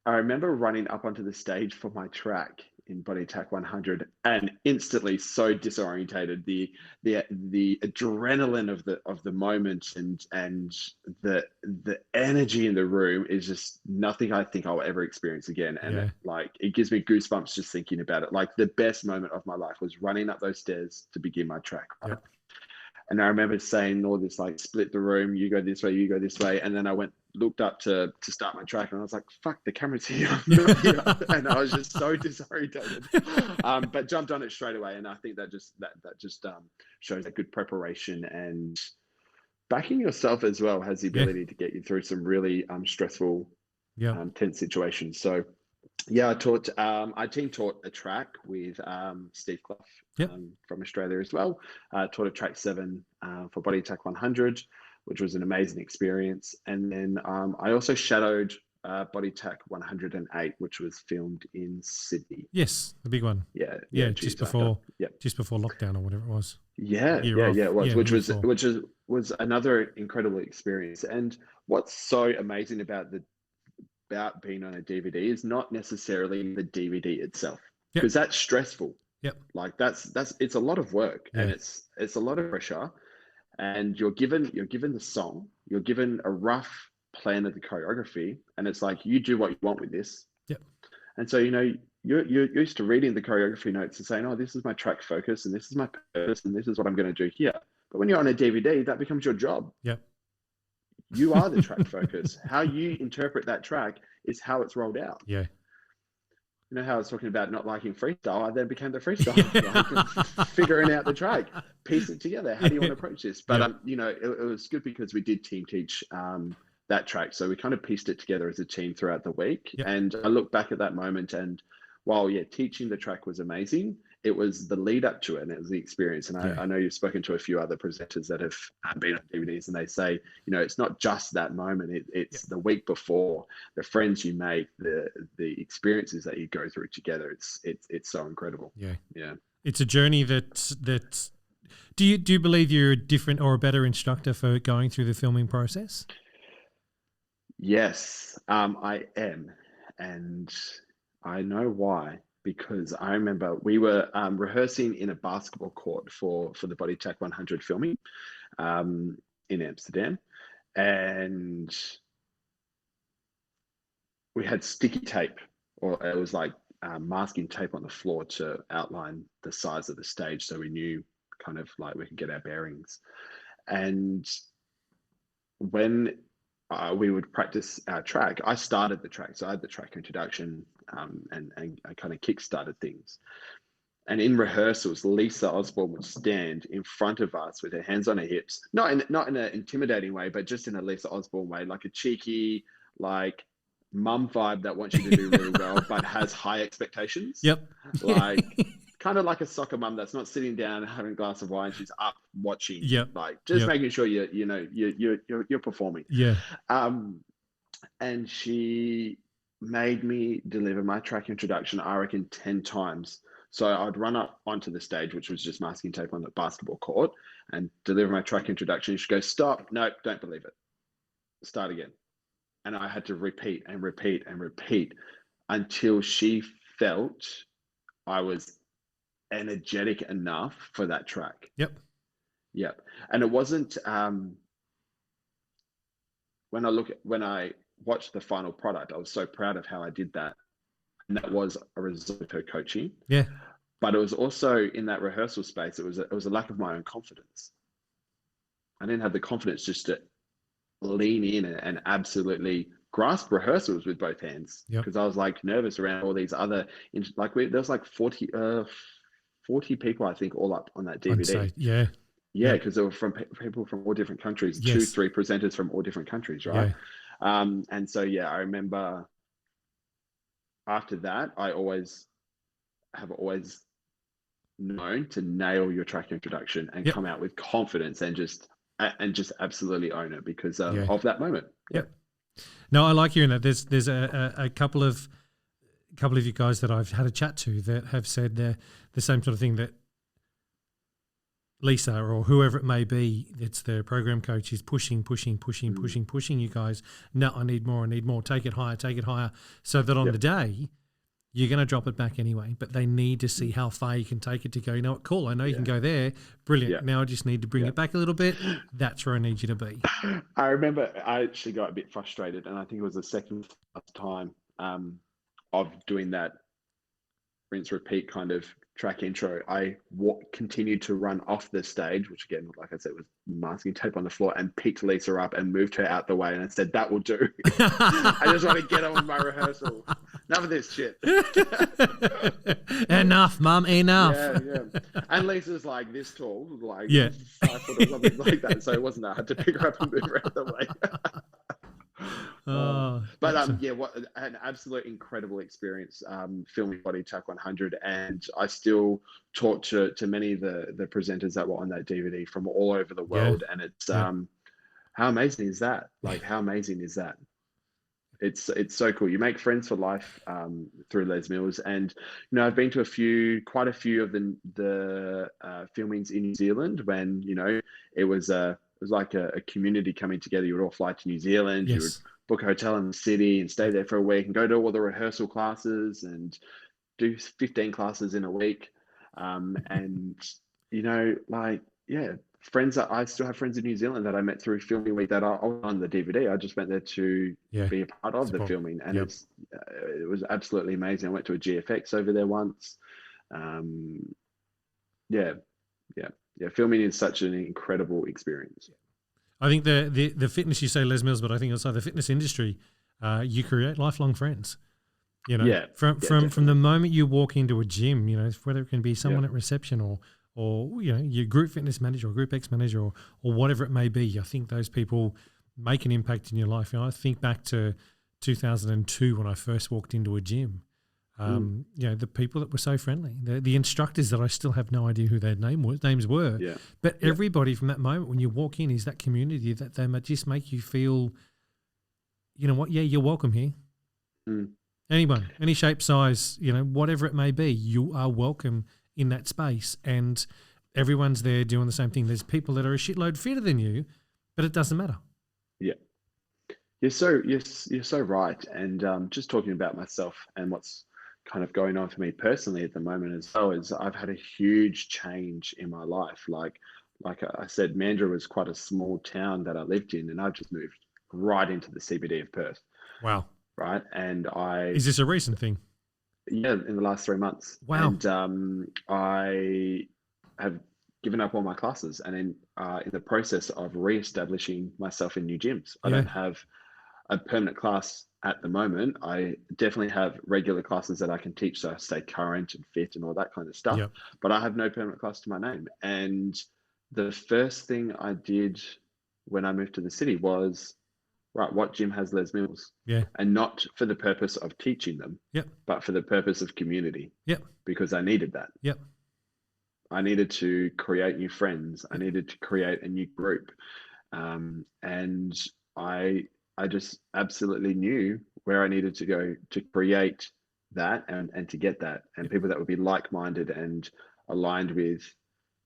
S2: I remember running up onto the stage for my track in Body Attack 100 and instantly so disorientated. The adrenaline of the moment and the energy in the room is just nothing I think I'll ever experience again. And it gives me goosebumps just thinking about it. Like the best moment of my life was running up those stairs to begin my track. Right?
S1: Yep.
S2: And I remember saying all this, like, split the room, you go this way, you go this way. And then I looked up to start my track, and I was like, fuck, the camera's here. And I was just so disorientated. But jumped on it straight away. And I think that just shows a good preparation, and backing yourself as well has the ability to get you through some really stressful, tense situations. So yeah, our team taught a track with Steve Clough from Australia as well. Taught a track 7 for Body Attack 100, which was an amazing experience. And then I also shadowed Body Attack 108, which was filmed in Sydney.
S1: Yes, the big one.
S2: Yeah,
S1: just before lockdown or whatever it was.
S2: It was, which was another incredible experience. And what's so amazing about being on a DVD is not necessarily the DVD itself, because that's stressful. Like it's a lot of work, and it's a lot of pressure, and you're given the song, you're given a rough plan of the choreography, and it's like, you do what you want with this. And so you're used to reading the choreography notes and saying, oh, this is my track focus, and this is my purpose, and this is what I'm going to do here. But when you're on a DVD, that becomes your job. You are the track focus. How you interpret that track is how it's rolled out.
S1: You
S2: know how I was talking about not liking freestyle? I then became the freestyle, figuring out the track, piece it together. How do you want to approach this? But it was good because we did team teach that track, so we kind of pieced it together as a team throughout the week. And I look back at that moment, and while teaching the track was amazing, it was the lead up to it, and it was the experience. And I know you've spoken to a few other presenters that have been on DVDs, and they say, it's not just that moment. It's the week before, the friends you make, the experiences that you go through together. It's so incredible.
S1: It's a journey that do you believe you're a different or a better instructor for going through the filming process?
S2: Yes, I am, and I know why. Because I remember we were rehearsing in a basketball court for the Body Attack 100 filming in Amsterdam, and we had sticky tape, or it was like masking tape on the floor to outline the size of the stage, so we knew kind of like we could get our bearings. And when we would practice our track, I started the track, so I had the track introduction. And I kind of kick-started things. And in rehearsals, Lisa Osborne would stand in front of us with her hands on her hips, not in an intimidating way, but just in a Lisa Osborne way, like a cheeky, like mum vibe that wants you to do really well, but has high expectations. Like kind of like a soccer mum that's not sitting down and having a glass of wine. She's up watching, like just making sure you're performing. And she made me deliver my track introduction, I reckon, 10 times. So I'd run up onto the stage, which was just masking tape on the basketball court, and deliver my track introduction. She'd go, stop, nope, don't believe it. Start again. And I had to repeat and repeat and repeat until she felt I was energetic enough for that track. And it wasn't, when I watched the final product, I was so proud of how I did that. And that was a result of her coaching. But it was also in that rehearsal space, it was a lack of my own confidence. I didn't have the confidence just to lean in and absolutely grasp rehearsals with both hands
S1: Yep.
S2: because I was like nervous around all these other, there was like 40 people, I think, all up on that DVD.
S1: Yeah.
S2: Yeah,
S1: Yep.
S2: because they were from people from all different countries,
S1: Yes.
S2: 2-3 presenters from all different countries, right? And so, yeah, I remember after that, I have always known to nail your track introduction and come out with confidence and just absolutely own it because of that moment.
S1: Yep. No, I like hearing that. There's a couple of you guys that I've had a chat to that have said the same sort of thing, that Lisa or whoever it may be, it's their program coach, is pushing you guys. No, I need more. Take it higher. So that on the day, you're going to drop it back anyway, but they need to see how far you can take it to go, you know what, cool, I know you can go there. Brilliant. Yeah. Now I just need to bring it back a little bit. That's where I need you to be.
S2: I remember I actually got a bit frustrated, and I think it was the second time of doing that rinse repeat kind of track intro. I continued to run off the stage, which again, like I said, was masking tape on the floor, and picked Lisa up and moved her out the way, and I said, that will do. I just want to get on with my rehearsal. Enough of this shit.
S1: Enough, Mum, enough.
S2: Yeah. And Lisa's like this tall, like 5 foot or something like that. So it wasn't that hard to pick her up and move her out the way. What an absolute incredible experience filming BODYATTACK 100, and I still talk to many of the presenters that were on that DVD from all over the world, and it's how amazing is that? Like, how amazing is that? It's so cool. You make friends for life through Les Mills, and I've been to quite a few of the filmings in New Zealand when it was like a community coming together. You would all fly to New Zealand. You would book a hotel in the city and stay there for a week and go to all the rehearsal classes and do 15 classes in a week. Friends that I still have friends in New Zealand that I met through filming week that are on the DVD. I just went there to be a part of the filming, and it was absolutely amazing. I went to a GFX over there once. Filming is such an incredible experience.
S1: I think the fitness, you say Les Mills, but I think also the fitness industry, you create lifelong friends. From the moment you walk into a gym, whether it can be someone at reception or your group fitness manager or group X manager or whatever it may be. I think those people make an impact in your life. I think back to 2002 when I first walked into a gym. The people that were so friendly, the instructors that I still have no idea who their names were. But everybody from that moment when you walk in is that community that they just make you feel, you know what? Yeah, you're welcome here. Anyone, any shape, size, whatever it may be, you are welcome in that space, and everyone's there doing the same thing. There's people that are a shitload fitter than you, but it doesn't matter. Yeah,
S2: you're so right. And just talking about myself and what's kind of going on for me personally at the moment as well is I've had a huge change in my life. Like I said, Mandurah was quite a small town that I lived in, and I've just moved right into the CBD of Perth.
S1: Wow.
S2: Right, and
S1: is this a recent thing?
S2: Yeah, in the last 3 months.
S1: Wow.
S2: And I have given up all my classes, and in the process of re-establishing myself in new gyms. I don't have a permanent class at the moment. I definitely have regular classes that I can teach, so I stay current and fit and all that kind of stuff. But I have no permanent class to my name. And the first thing I did when I moved to the city was, right, what gym has Les Mills? And not for the purpose of teaching them, but for the purpose of community. Because I needed that. I needed to create new friends. I needed to create a new group. And I just absolutely knew where I needed to go to create that and to get that, and people that would be like-minded and aligned with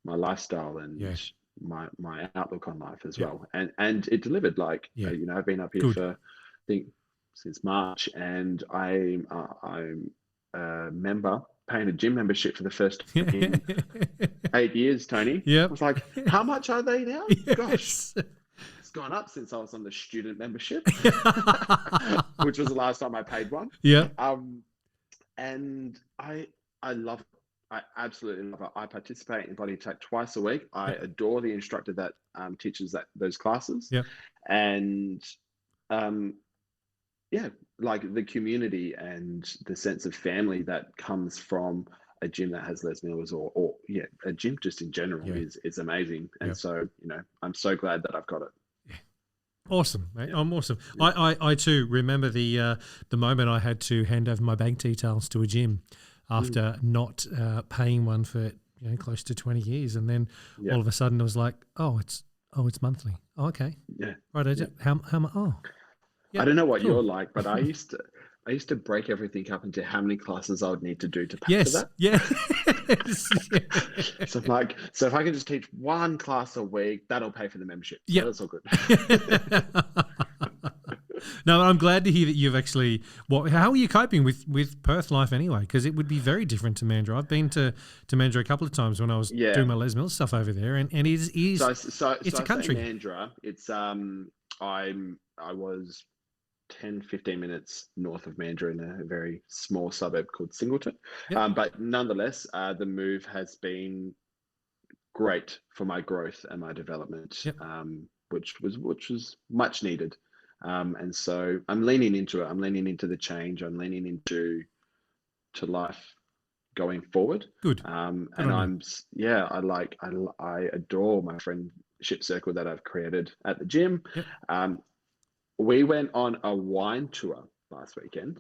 S2: my lifestyle and my outlook on life as well. And it delivered. Like, I've been up here for, I think, since March, and I'm a member paying a gym membership for the first time in 8 years, Tony. I was like, how much are they now? Gosh, it's gone up since I was on the student membership, which was the last time I paid one. And I love it. I absolutely love it. I participate in BODYATTACK twice a week. I adore the instructor that teaches those classes. And yeah, like the community and the sense of family that comes from a gym that has Les Mills, or yeah, a gym just in general
S1: Yeah.
S2: is amazing.
S1: Yeah.
S2: And so, I'm so glad that I've got it.
S1: Awesome, mate.
S2: Yeah.
S1: I'm awesome.
S2: Yeah.
S1: I too remember the moment I had to hand over my bank details to a gym after not paying one for close to 20 years, and then
S2: Yeah.
S1: all of a sudden it was like, it's monthly. Oh, okay,
S2: Yeah.
S1: right.
S2: Yeah.
S1: How much? Oh,
S2: I
S1: yep,
S2: don't know what
S1: cool.
S2: you're like, but I used to break everything up into how many classes I would need to do to pay for
S1: Yes,
S2: that.
S1: yeah.
S2: So I'm like, so if I can just teach one class a week, that'll pay for the membership. So
S1: Yep.
S2: that's all good.
S1: No, I'm glad to hear that you've actually. How are you coping with Perth life anyway? Because it would be very different to Mandurah. I've been to Mandurah a couple of times when I was
S2: Yeah.
S1: doing my Les Mills stuff over there, and it is it's a
S2: I say
S1: country.
S2: Mandurah. It's I was 10, 15 minutes north of Mandurah in a very small suburb called Singleton.
S1: Yep.
S2: But nonetheless, the move has been great for my growth and my development,
S1: Yep.
S2: which was much needed. And so I'm leaning into it. I'm leaning into the change. I'm leaning into to life going forward.
S1: Good. Good
S2: And
S1: on
S2: I adore my friendship circle that I've created at the gym.
S1: you. Yep.
S2: We went on a wine tour last weekend.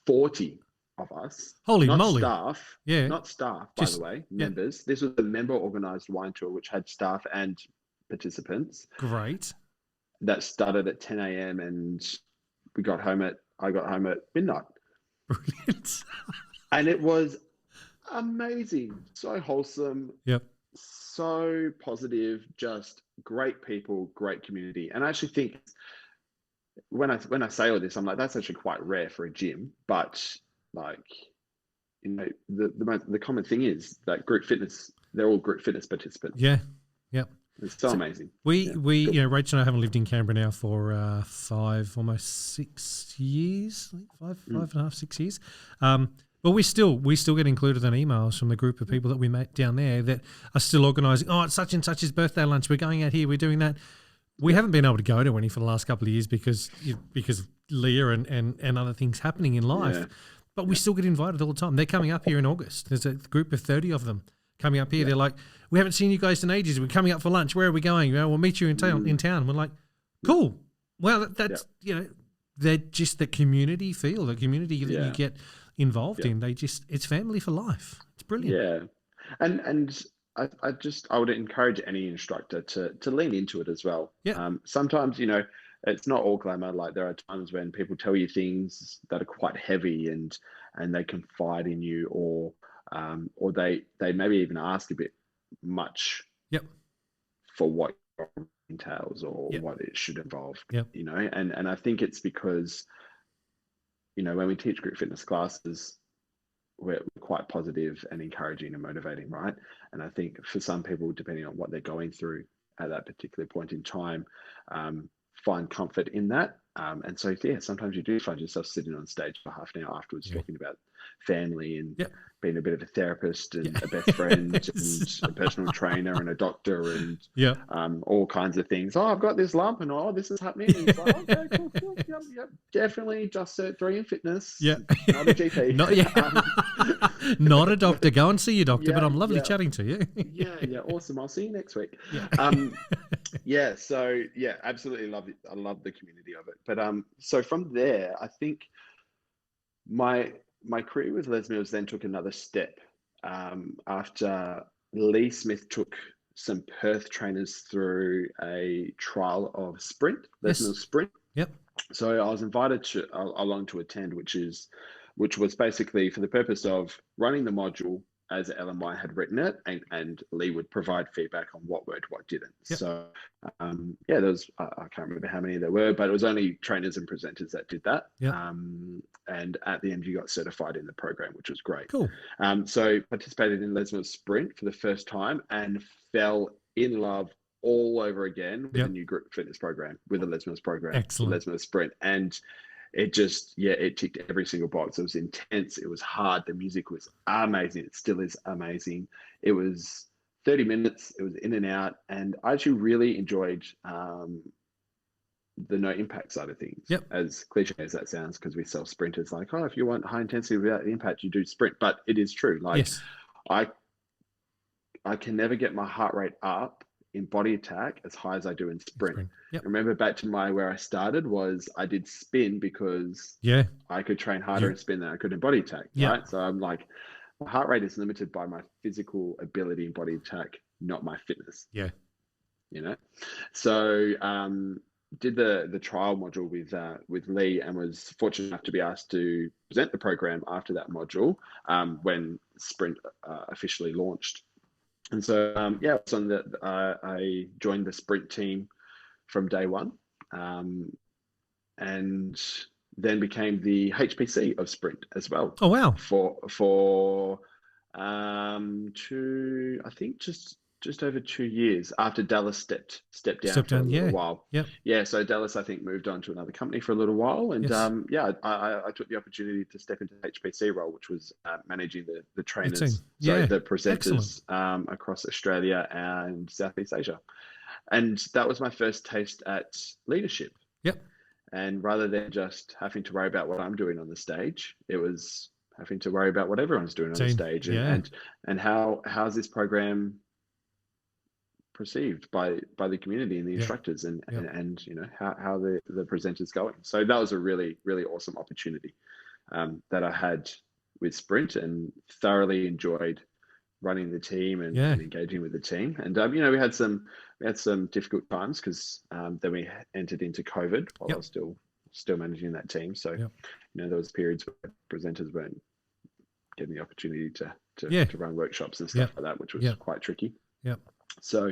S2: 40 of us,
S1: Holy
S2: not
S1: moly!
S2: staff,
S1: Yeah.
S2: not staff, by the
S1: Just
S2: way,
S1: yeah.
S2: members. This was a member organized wine tour, which had staff and participants,
S1: Great.
S2: that started at 10 a.m. and I got home at midnight.
S1: Brilliant.
S2: And it was amazing. So wholesome,
S1: Yep.
S2: so positive, just great people, great community. And I actually think when I say all this, I'm like, that's actually quite rare for a gym. But like, the common thing is that group fitness, they're all group fitness participants.
S1: Yeah. Yep.
S2: It's so amazing.
S1: We
S2: Yeah,
S1: cool.
S2: cool.
S1: Rachel and I haven't lived in Canberra now for almost 6 years, I think 5.5, 6 years. But we still get included in emails from the group of people that we met down there that are still organising. Oh, it's such and such's birthday lunch. We're going out here. We're doing that. We haven't been able to go to any for the last couple of years because Leah and other things happening in life.
S2: Yeah.
S1: But we still get invited all the time. They're coming up here in August. There's a group of 30 of them coming up here. They're like, we haven't seen you guys in ages. We're coming up for lunch. Where are we going? We'll meet you in town. We're like, cool. Well, that's they're just the community feel, the community that you get involved in. It's family for life. It's brilliant.
S2: Yeah, and I would encourage any instructor to lean into it as well.
S1: Yeah.
S2: Sometimes it's not all glamour. Like there are times when people tell you things that are quite heavy, and they confide in you, or they maybe even ask a bit much.
S1: Yep.
S2: For what it entails or
S1: Yep.
S2: what it should involve.
S1: Yep.
S2: And I think it's because when we teach group fitness classes, we're quite positive and encouraging and motivating, right? And I think for some people, depending on what they're going through at that particular point in time, find comfort in that. And so, sometimes you do find yourself sitting on stage for half an hour afterwards talking about family and being a bit of a therapist and a best friend and a personal trainer and a doctor and all kinds of things. Oh, I've got this lump and this is happening. And it's like, okay, cool. Yep. Definitely just cert 3 in fitness.
S1: Yeah.
S2: Not a GP.
S1: Not a doctor. Go and see your doctor, but I'm lovely chatting to you.
S2: Yeah. Awesome. I'll see you next week.
S1: Yeah.
S2: So absolutely love it. I love the community of it. But so from there, I think my career with Les Mills then took another step after Lee Smith took some Perth trainers through a trial of Sprint, Les Mills Sprint.
S1: Yep.
S2: So I was invited along to attend, which was basically for the purpose of running the module as LMI had written it, and Lee would provide feedback on what worked, what didn't.
S1: Yep.
S2: So, there was, I can't remember how many there were, but it was only trainers and presenters that did that.
S1: Yep.
S2: And at the end, you got certified in the program, which was great.
S1: Cool. So
S2: participated in Les Mills Sprint for the first time and fell in love all over again with a new group fitness program, with the Les Mills program.
S1: Excellent.
S2: Les Mills Sprint. And it just, it ticked every single box. It was intense. It was hard. The music was amazing. It still is amazing. It was 30 minutes. It was in and out. And I actually really enjoyed the no impact side of things.
S1: Yep.
S2: As cliche as that sounds, because we sell sprinters like, oh, if you want high intensity without the impact, you do sprint. But it is true. Like
S1: Yes.
S2: I can never get my heart rate up in body attack as high as I do in sprint.
S1: Yep.
S2: Remember back to where I started was I did spin because I could train harder in spin than I could in body attack. Right. So I'm like, my heart rate is limited by my physical ability in body attack, not my fitness.
S1: Yeah.
S2: You know, so did the trial module with Lee and was fortunate enough to be asked to present the program after that module when Sprint officially launched. And so it's on I joined the Sprint team from day one, and then became the HPC of Sprint as well.
S1: Oh wow!
S2: For I think just over 2 years after Dallas stepped down for a little while. Yeah. So Dallas, I think, moved on to another company for a little while, and I took the opportunity to step into the HPC role, which was managing the trainers, the presenters across Australia and Southeast Asia, and that was my first taste at leadership.
S1: Yep.
S2: And rather than just having to worry about what I'm doing on the stage, it was having to worry about what everyone's doing on the stage, and how's this program perceived by the community and the instructors and you know how the presenters going. So that was a really, really awesome opportunity that I had with Sprint, and thoroughly enjoyed running the team and engaging with the team. And you know, we had some difficult times because then we entered into COVID while I was still managing that team. So you know, there was periods where presenters weren't getting the opportunity to run workshops and stuff like that, which was quite tricky. So,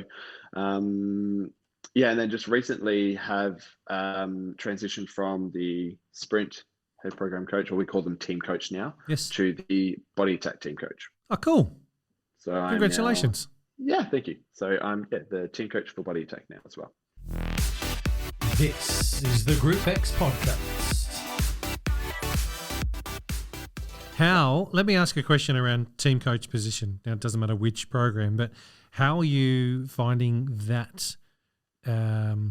S2: and then just recently have transitioned from the Sprint head program coach, or we call them team coach now, to the Body Attack team coach.
S1: Oh, cool.
S2: So
S1: congratulations.
S2: Thank you. So I'm the team coach for Body Attack now as well.
S1: This is the Group X podcast. Let me ask a question around team coach position. Now, it doesn't matter which program, but how are you finding that? Now,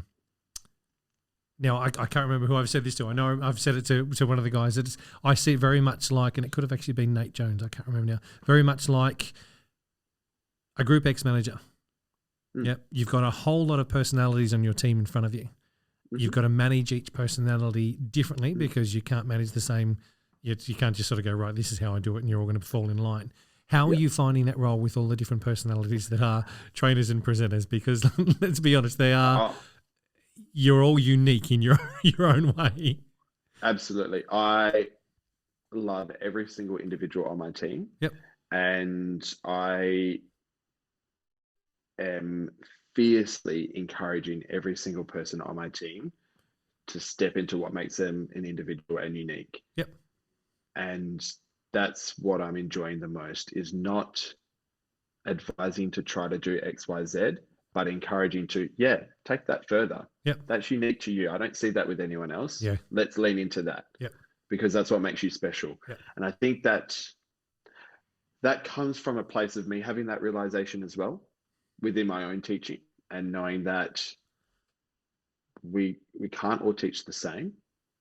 S1: I can't remember who I've said this to. I know I've said it to one of the guys. I see it very much like, and it could have actually been Nate Jones, I can't remember now, very much like a Group X manager. Yep. You've got a whole lot of personalities on your team in front of you. Mm-hmm. You've got to manage each personality differently because you can't manage the same. You can't just sort of go, right, this is how I do it, and you're all going to fall in line. How are you finding that role with all the different personalities that are trainers and presenters? Because let's be honest, you're all unique in your own way.
S2: Absolutely. I love every single individual on my team.
S1: Yep.
S2: And I am fiercely encouraging every single person on my team to step into what makes them an individual and unique.
S1: Yep.
S2: And that's what I'm enjoying the most, is not advising to try to do X, Y, Z, but encouraging to, take that further.
S1: Yep.
S2: That's unique to you. I don't see that with anyone else.
S1: Yeah.
S2: Let's lean into that.
S1: Yep.
S2: Because that's what makes you special. Yep. And I think that comes from a place of me having that realization as well within my own teaching, and knowing that we can't all teach the same.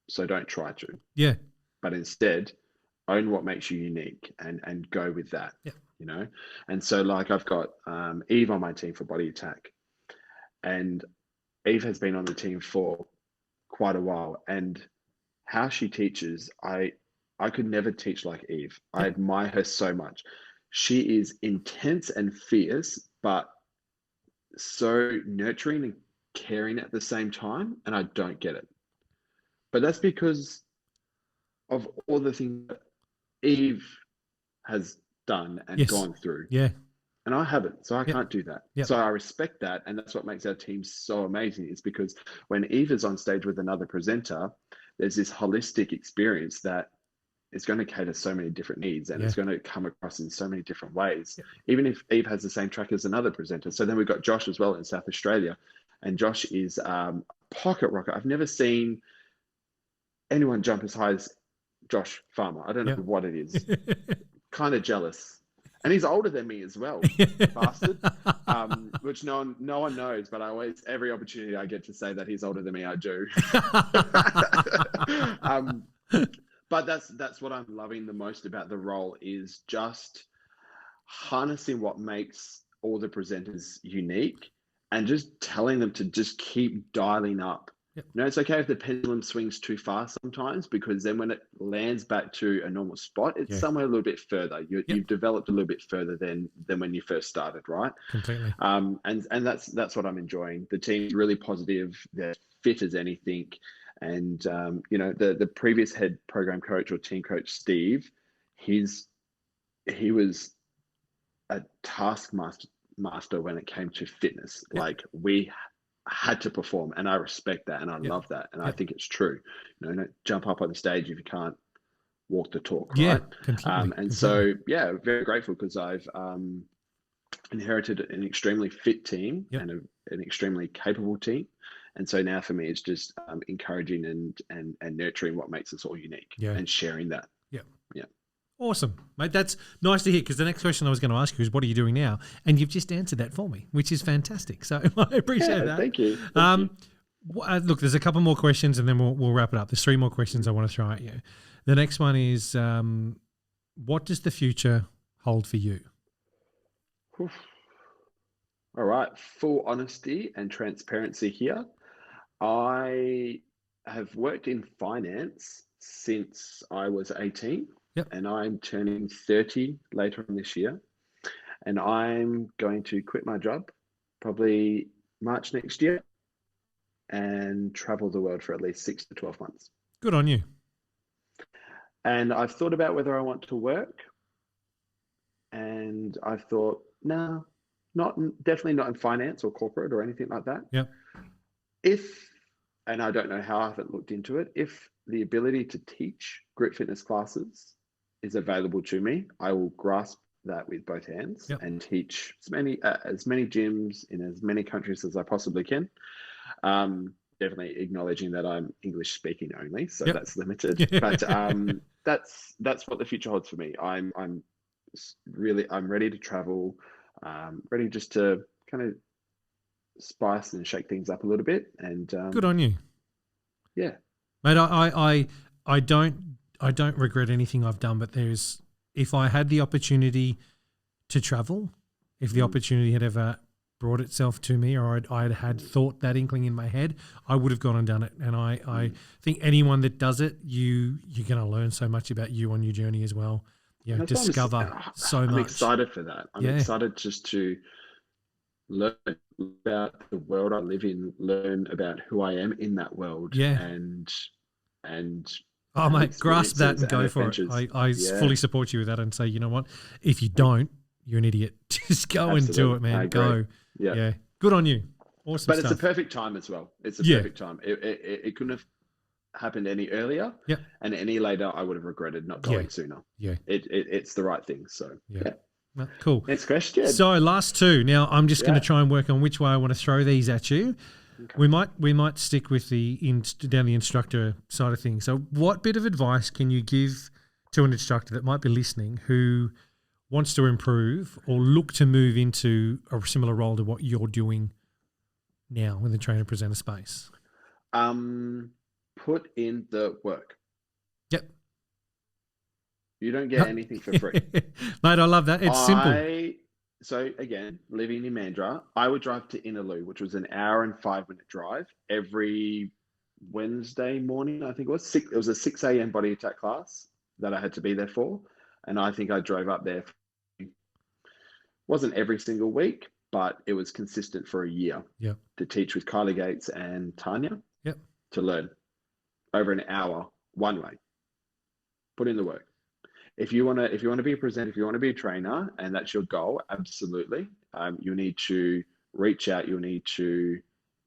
S2: So don't try to.
S1: Yeah.
S2: But instead, own what makes you unique and go with that.
S1: Yeah.
S2: You know? And so like I've got Eve on my team for Body Attack, and Eve has been on the team for quite a while, and how she teaches, I could never teach like Eve. Yeah. I admire her so much. She is intense and fierce, but so nurturing and caring at the same time, and I don't get it. But that's because of all the things that Eve has done and gone through.
S1: Yeah.
S2: And I haven't, so I can't do that. Yep. So I respect that, and that's what makes our team so amazing, is because when Eve is on stage with another presenter, there's this holistic experience that is going to cater so many different needs, and it's going to come across in so many different ways, even if Eve has the same track as another presenter. So then we've got Josh as well in South Australia, and Josh is pocket rocket. I've never seen anyone jump as high as Josh Farmer. I don't know what it is. Kind of jealous. And he's older than me as well, bastard. Which no one knows, but every opportunity I get to say that he's older than me, I do. But that's what I'm loving the most about the role, is just harnessing what makes all the presenters unique and just telling them to just keep dialing up.
S1: Yep.
S2: It's okay if the pendulum swings too far sometimes, because then when it lands back to a normal spot, it's somewhere a little bit further. You've developed a little bit further than when you first started, right?
S1: Completely.
S2: And that's what I'm enjoying. The team's really positive. They're fit as anything. And the previous head program coach or team coach, Steve, he was a taskmaster when it came to fitness.
S1: Yep.
S2: Like, we had to perform, and I respect that, and I love that, and I think it's true. Don't jump up on the stage if you can't walk the talk, right?
S1: Completely.
S2: So very grateful, because I've inherited an extremely fit team and an extremely capable team. And so now for me, it's just encouraging and nurturing what makes us all unique and sharing that. Yeah.
S1: Awesome, mate. That's nice to hear, because the next question I was going to ask you is, what are you doing now? And you've just answered that for me, which is fantastic. So I appreciate that.
S2: Thank you.
S1: Look, there's a couple more questions and then we'll wrap it up. There's 3 more questions I want to throw at you. The next one is, what does the future hold for you?
S2: All right. Full honesty and transparency here. I have worked in finance since I was 18. And I'm turning 30 later on this year. And I'm going to quit my job probably March next year and travel the world for at least 6 to 12 months.
S1: Good on you.
S2: And I've thought about whether I want to work. And I've thought, no, definitely not in finance or corporate or anything like that. And I don't know how I haven't looked into it, if the ability to teach group fitness classes is available to me, I will grasp that with both hands and teach as many gyms in as many countries as I possibly can. Definitely acknowledging that I'm English speaking only, so that's limited. But that's what the future holds for me. I'm ready to travel, ready just to kind of spice and shake things up a little bit. And
S1: good on you.
S2: Yeah,
S1: mate. I don't regret anything I've done, but if I had the opportunity to travel, if the opportunity had ever brought itself to me, or I'd had thought that inkling in my head, I would have gone and done it. And I think anyone that does it, you're going to learn so much about you on your journey as well. Discover so much.
S2: I'm excited for that. I'm excited just to learn about the world I live in, learn about who I am in that world. And
S1: oh, mate, grasp that and go for it. I fully support you with that and say, you know what? If you don't, you're an idiot. Just go and do it, man. Go. Yeah. Good on you. Awesome
S2: But
S1: stuff.
S2: It's a perfect time as well. It's a perfect time. It couldn't have happened any earlier. And any later, I would have regretted not going sooner. It's the right thing. So,
S1: Well, cool.
S2: Next question.
S1: So last 2. Now I'm just going to try and work on which way I want to throw these at you. Okay. We might stick with down the instructor side of things. So what bit of advice can you give to an instructor that might be listening who wants to improve or look to move into a similar role to what you're doing now in the trainer presenter space?
S2: Put in the work.
S1: Yep.
S2: You don't get anything for free.
S1: Mate, I love that. It's simple.
S2: So again, living in Mandurah, I would drive to Inaloo, which was an hour and 5-minute drive every Wednesday morning. I think it was a 6 a.m. body attack class that I had to be there for. And I think I drove up there. Wasn't every single week, but it was consistent for a year to teach with Kylie Gates and Tanya to learn over an hour one way. Put in the work. If you want to be a presenter, if you want to be a trainer, and that's your goal, absolutely. You need to reach out. You'll need to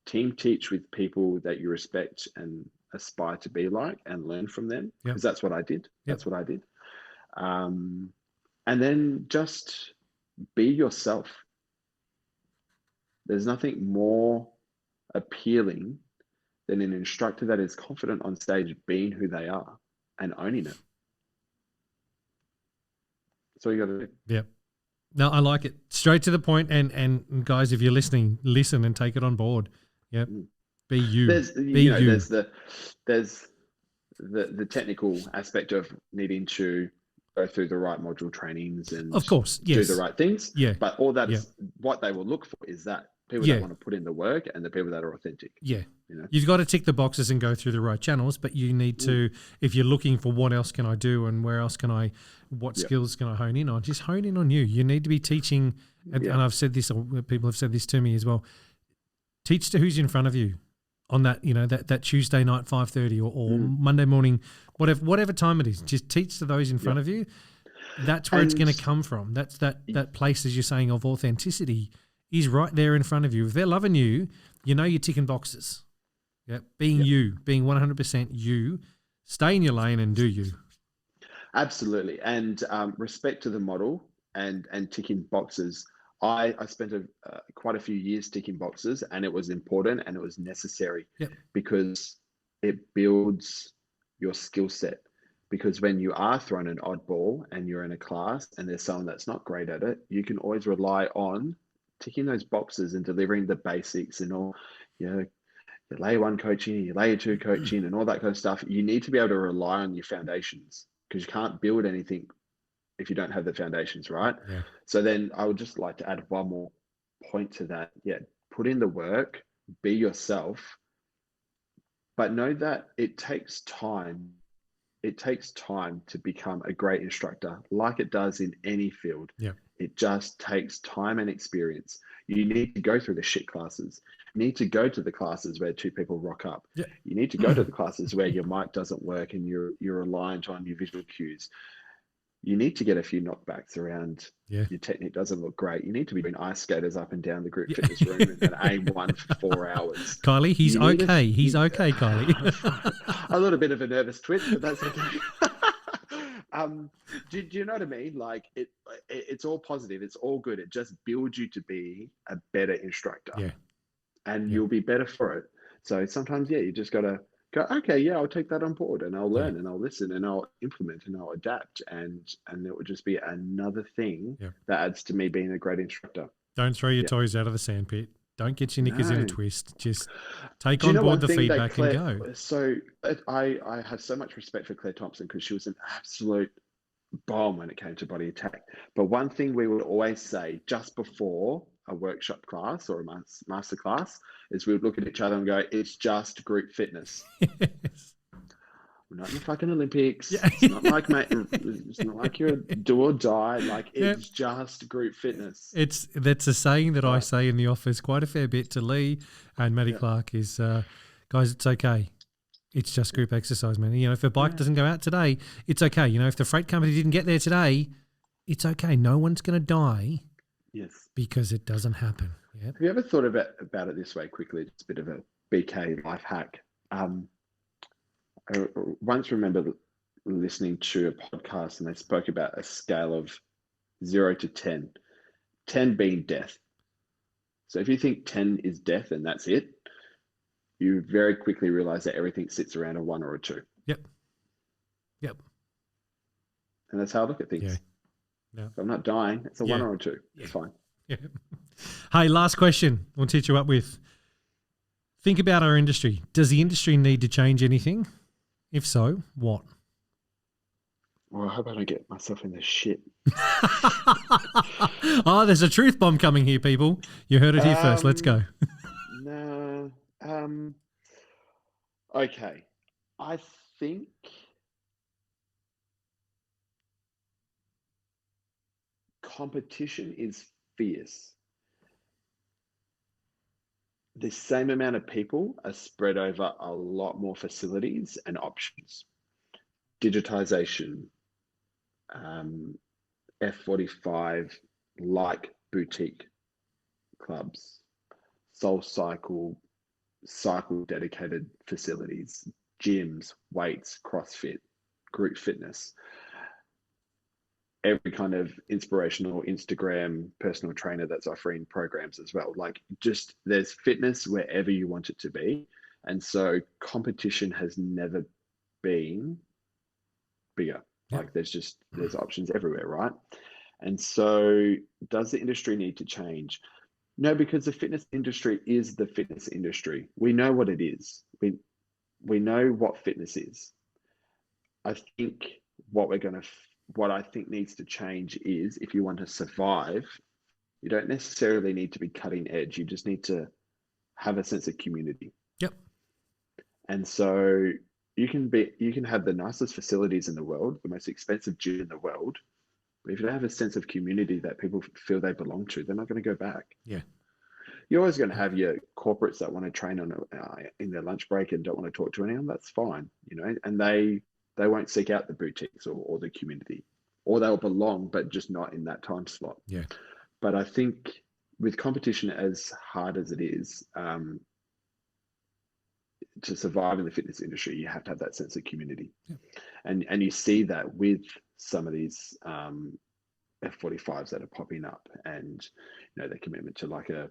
S2: team teach with people that you respect and aspire to be like, and learn from them. Because that's what I did. That's what I did. And then just be yourself. There's nothing more appealing than an instructor that is confident on stage being who they are and owning it. That's all you got to do.
S1: Yep. No, I like it. Straight to the point. And guys, if you're listening, listen and take it on board. Yep. Be you.
S2: There's
S1: Be
S2: you know
S1: you.
S2: there's the technical aspect of needing to go through the right module trainings and
S1: Of course, yes.
S2: do the right things.
S1: Yeah.
S2: But all that
S1: Yeah.
S2: is what they will look for is that people
S1: Yeah.
S2: that want to put in the work and the people that are authentic.
S1: Yeah.
S2: You know?
S1: You've got to tick the boxes and go through the right channels, but you need to, if you're looking for what else can I do and where else can I, what skills can I hone in on, just hone in on you. You need to be teaching, and I've said this, or people have said this to me as well, teach to who's in front of you on that, you know, that Tuesday night, 5:30 or Monday morning, whatever time it is, just teach to those in front of you. That's where it's going to come from. That's that place, as you're saying, of authenticity is right there in front of you. If they're loving you, you know you're ticking boxes. Yeah, being you, being 100% you, stay in your lane and do you.
S2: Absolutely. And respect to the model and ticking boxes. I spent quite a few years ticking boxes, and it was important and it was necessary because it builds your skill set. Because when you are thrown an oddball and you're in a class and there's someone that's not great at it, you can always rely on ticking those boxes and delivering the basics and all, you know, your layer one coaching, your layer two coaching and all that kind of stuff. You need to be able to rely on your foundations because you can't build anything if you don't have the foundations, right?
S1: Yeah.
S2: So then I would just like to add one more point to that. Yeah, put in the work, be yourself, but know that it takes time. It takes time to become a great instructor, like it does in any field.
S1: Yeah.
S2: It just takes time and experience. You need to go through the shit classes. You need to go to the classes where two people rock up.
S1: Yeah.
S2: You need to go to the classes where your mic doesn't work and you're reliant on your visual cues. You need to get a few knockbacks around your technique doesn't look great. You need to be doing ice skaters up and down the group fitness room in an AIM-1 for 4 hours.
S1: Kylie, he's okay. He's okay, Kylie.
S2: A little bit of a nervous twitch, but that's okay. Do you know what I mean? Like it's all positive. It's all good. It just builds you to be a better instructor.
S1: Yeah.
S2: And you'll be better for it. So sometimes, you just got to go, okay, I'll take that on board and I'll learn and I'll listen and I'll implement and I'll adapt. And it would just be another thing that adds to me being a great instructor.
S1: Don't throw your toys out of the sandpit. Don't get your knickers in a twist. Just take on board the feedback and go.
S2: So I have so much respect for Claire Thompson because she was an absolute bomb when it came to body attack. But one thing we would always say just before a workshop class or a master class is we would look at each other and go, it's just group fitness.
S1: Yes.
S2: We're not in the fucking Olympics. It's not like, mate, it's not like you're a do or die. Like it's just group fitness.
S1: That's a saying that I say in the office quite a fair bit to Lee and Maddie Clark is, guys, it's okay. It's just group exercise, man. You know, if a bike doesn't go out today, it's okay. You know, if the freight company didn't get there today, it's okay. No one's going to die.
S2: Yes.
S1: Because it doesn't happen. Yep.
S2: Have you ever thought about it this way quickly? It's a bit of a BK life hack. I once remember listening to a podcast and they spoke about a scale of 0 to 10, 10 being death. So if you think 10 is death and that's it, you very quickly realize that everything sits around a 1 or a 2.
S1: Yep.
S2: And that's how I look at things.
S1: Yeah. No.
S2: If I'm not dying, it's a 1 or a 2. It's fine.
S1: Yeah. Hey, last question we'll teach you up with. Think about our industry. Does the industry need to change anything? If so, what?
S2: Well, I hope I don't get myself in this shit.
S1: Oh, there's a truth bomb coming here, people. You heard it here first. Let's go.
S2: No. Okay. I think competition is fierce. The same amount of people are spread over a lot more facilities and options. Digitization, F45, like boutique clubs, Soul Cycle dedicated facilities, gyms, weights, CrossFit, group fitness, every kind of inspirational Instagram personal trainer that's offering programs as well. Like just there's fitness wherever you want it to be. And so competition has never been bigger. Like there's options everywhere, right? And so does the industry need to change? No, because the fitness industry is the fitness industry. We know what it is. We know what fitness is. I think what I think needs to change is, if you want to survive, you don't necessarily need to be cutting edge. You just need to have a sense of community.
S1: Yep.
S2: And so you can have the nicest facilities in the world, the most expensive gym in the world, but if you don't have a sense of community that people feel they belong to, they're not going to go back.
S1: Yeah.
S2: You're always going to have your corporates that want to train on in their lunch break and don't want to talk to anyone. That's fine, and they won't seek out the boutiques or the community, or they'll belong, but just not in that time slot.
S1: Yeah.
S2: But I think with competition as hard as it is, to survive in the fitness industry, you have to have that sense of community.
S1: Yeah.
S2: And you see that with some of these F45s that are popping up, and their commitment to like your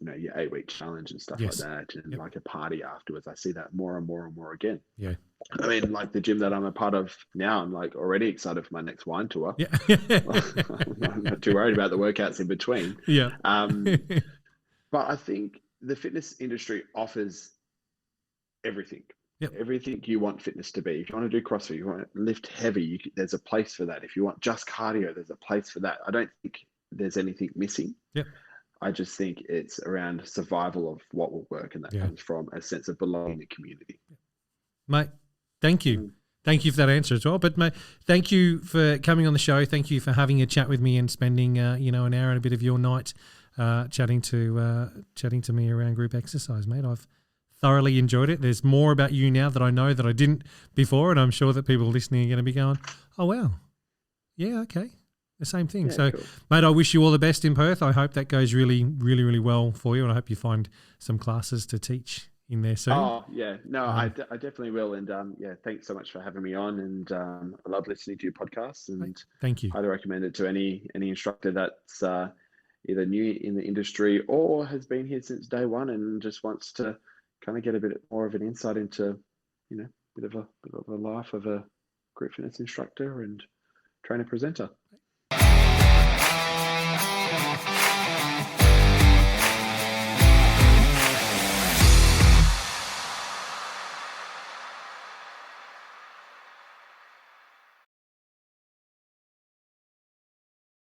S2: 8-week challenge and stuff like that, and like a party afterwards. I see that more and more and more again.
S1: Yeah.
S2: I mean, like the gym that I'm a part of now, I'm like already excited for my next wine tour.
S1: Yeah.
S2: I'm not too worried about the workouts in between.
S1: Yeah.
S2: But I think the fitness industry offers everything.
S1: Yep.
S2: Everything you want fitness to be. If you want to do CrossFit, you want to lift heavy, there's a place for that. If you want just cardio, there's a place for that. I don't think there's anything missing.
S1: Yep.
S2: I just think it's around survival of what will work, and that comes from a sense of belonging in the community.
S1: Mate, thank you. Thank you for that answer as well. But mate, thank you for coming on the show. Thank you for having a chat with me and spending an hour and a bit of your night chatting to me around group exercise, mate. I've thoroughly enjoyed it. There's more about you now that I know that I didn't before, and I'm sure that people listening are going to be going, oh, wow. Yeah, okay. The same thing.
S2: Yeah,
S1: so,
S2: cool.
S1: Mate, I wish you all the best in Perth. I hope that goes really, really, really well for you, and I hope you find some classes to teach in there soon.
S2: Oh, yeah. No, I definitely will. And thanks so much for having me on. And I love listening to your podcast. And
S1: thank you.
S2: I'd recommend it to any instructor that's either new in the industry or has been here since day one and just wants to kind of get a bit more of an insight into, bit of a life of a group fitness instructor and trainer presenter.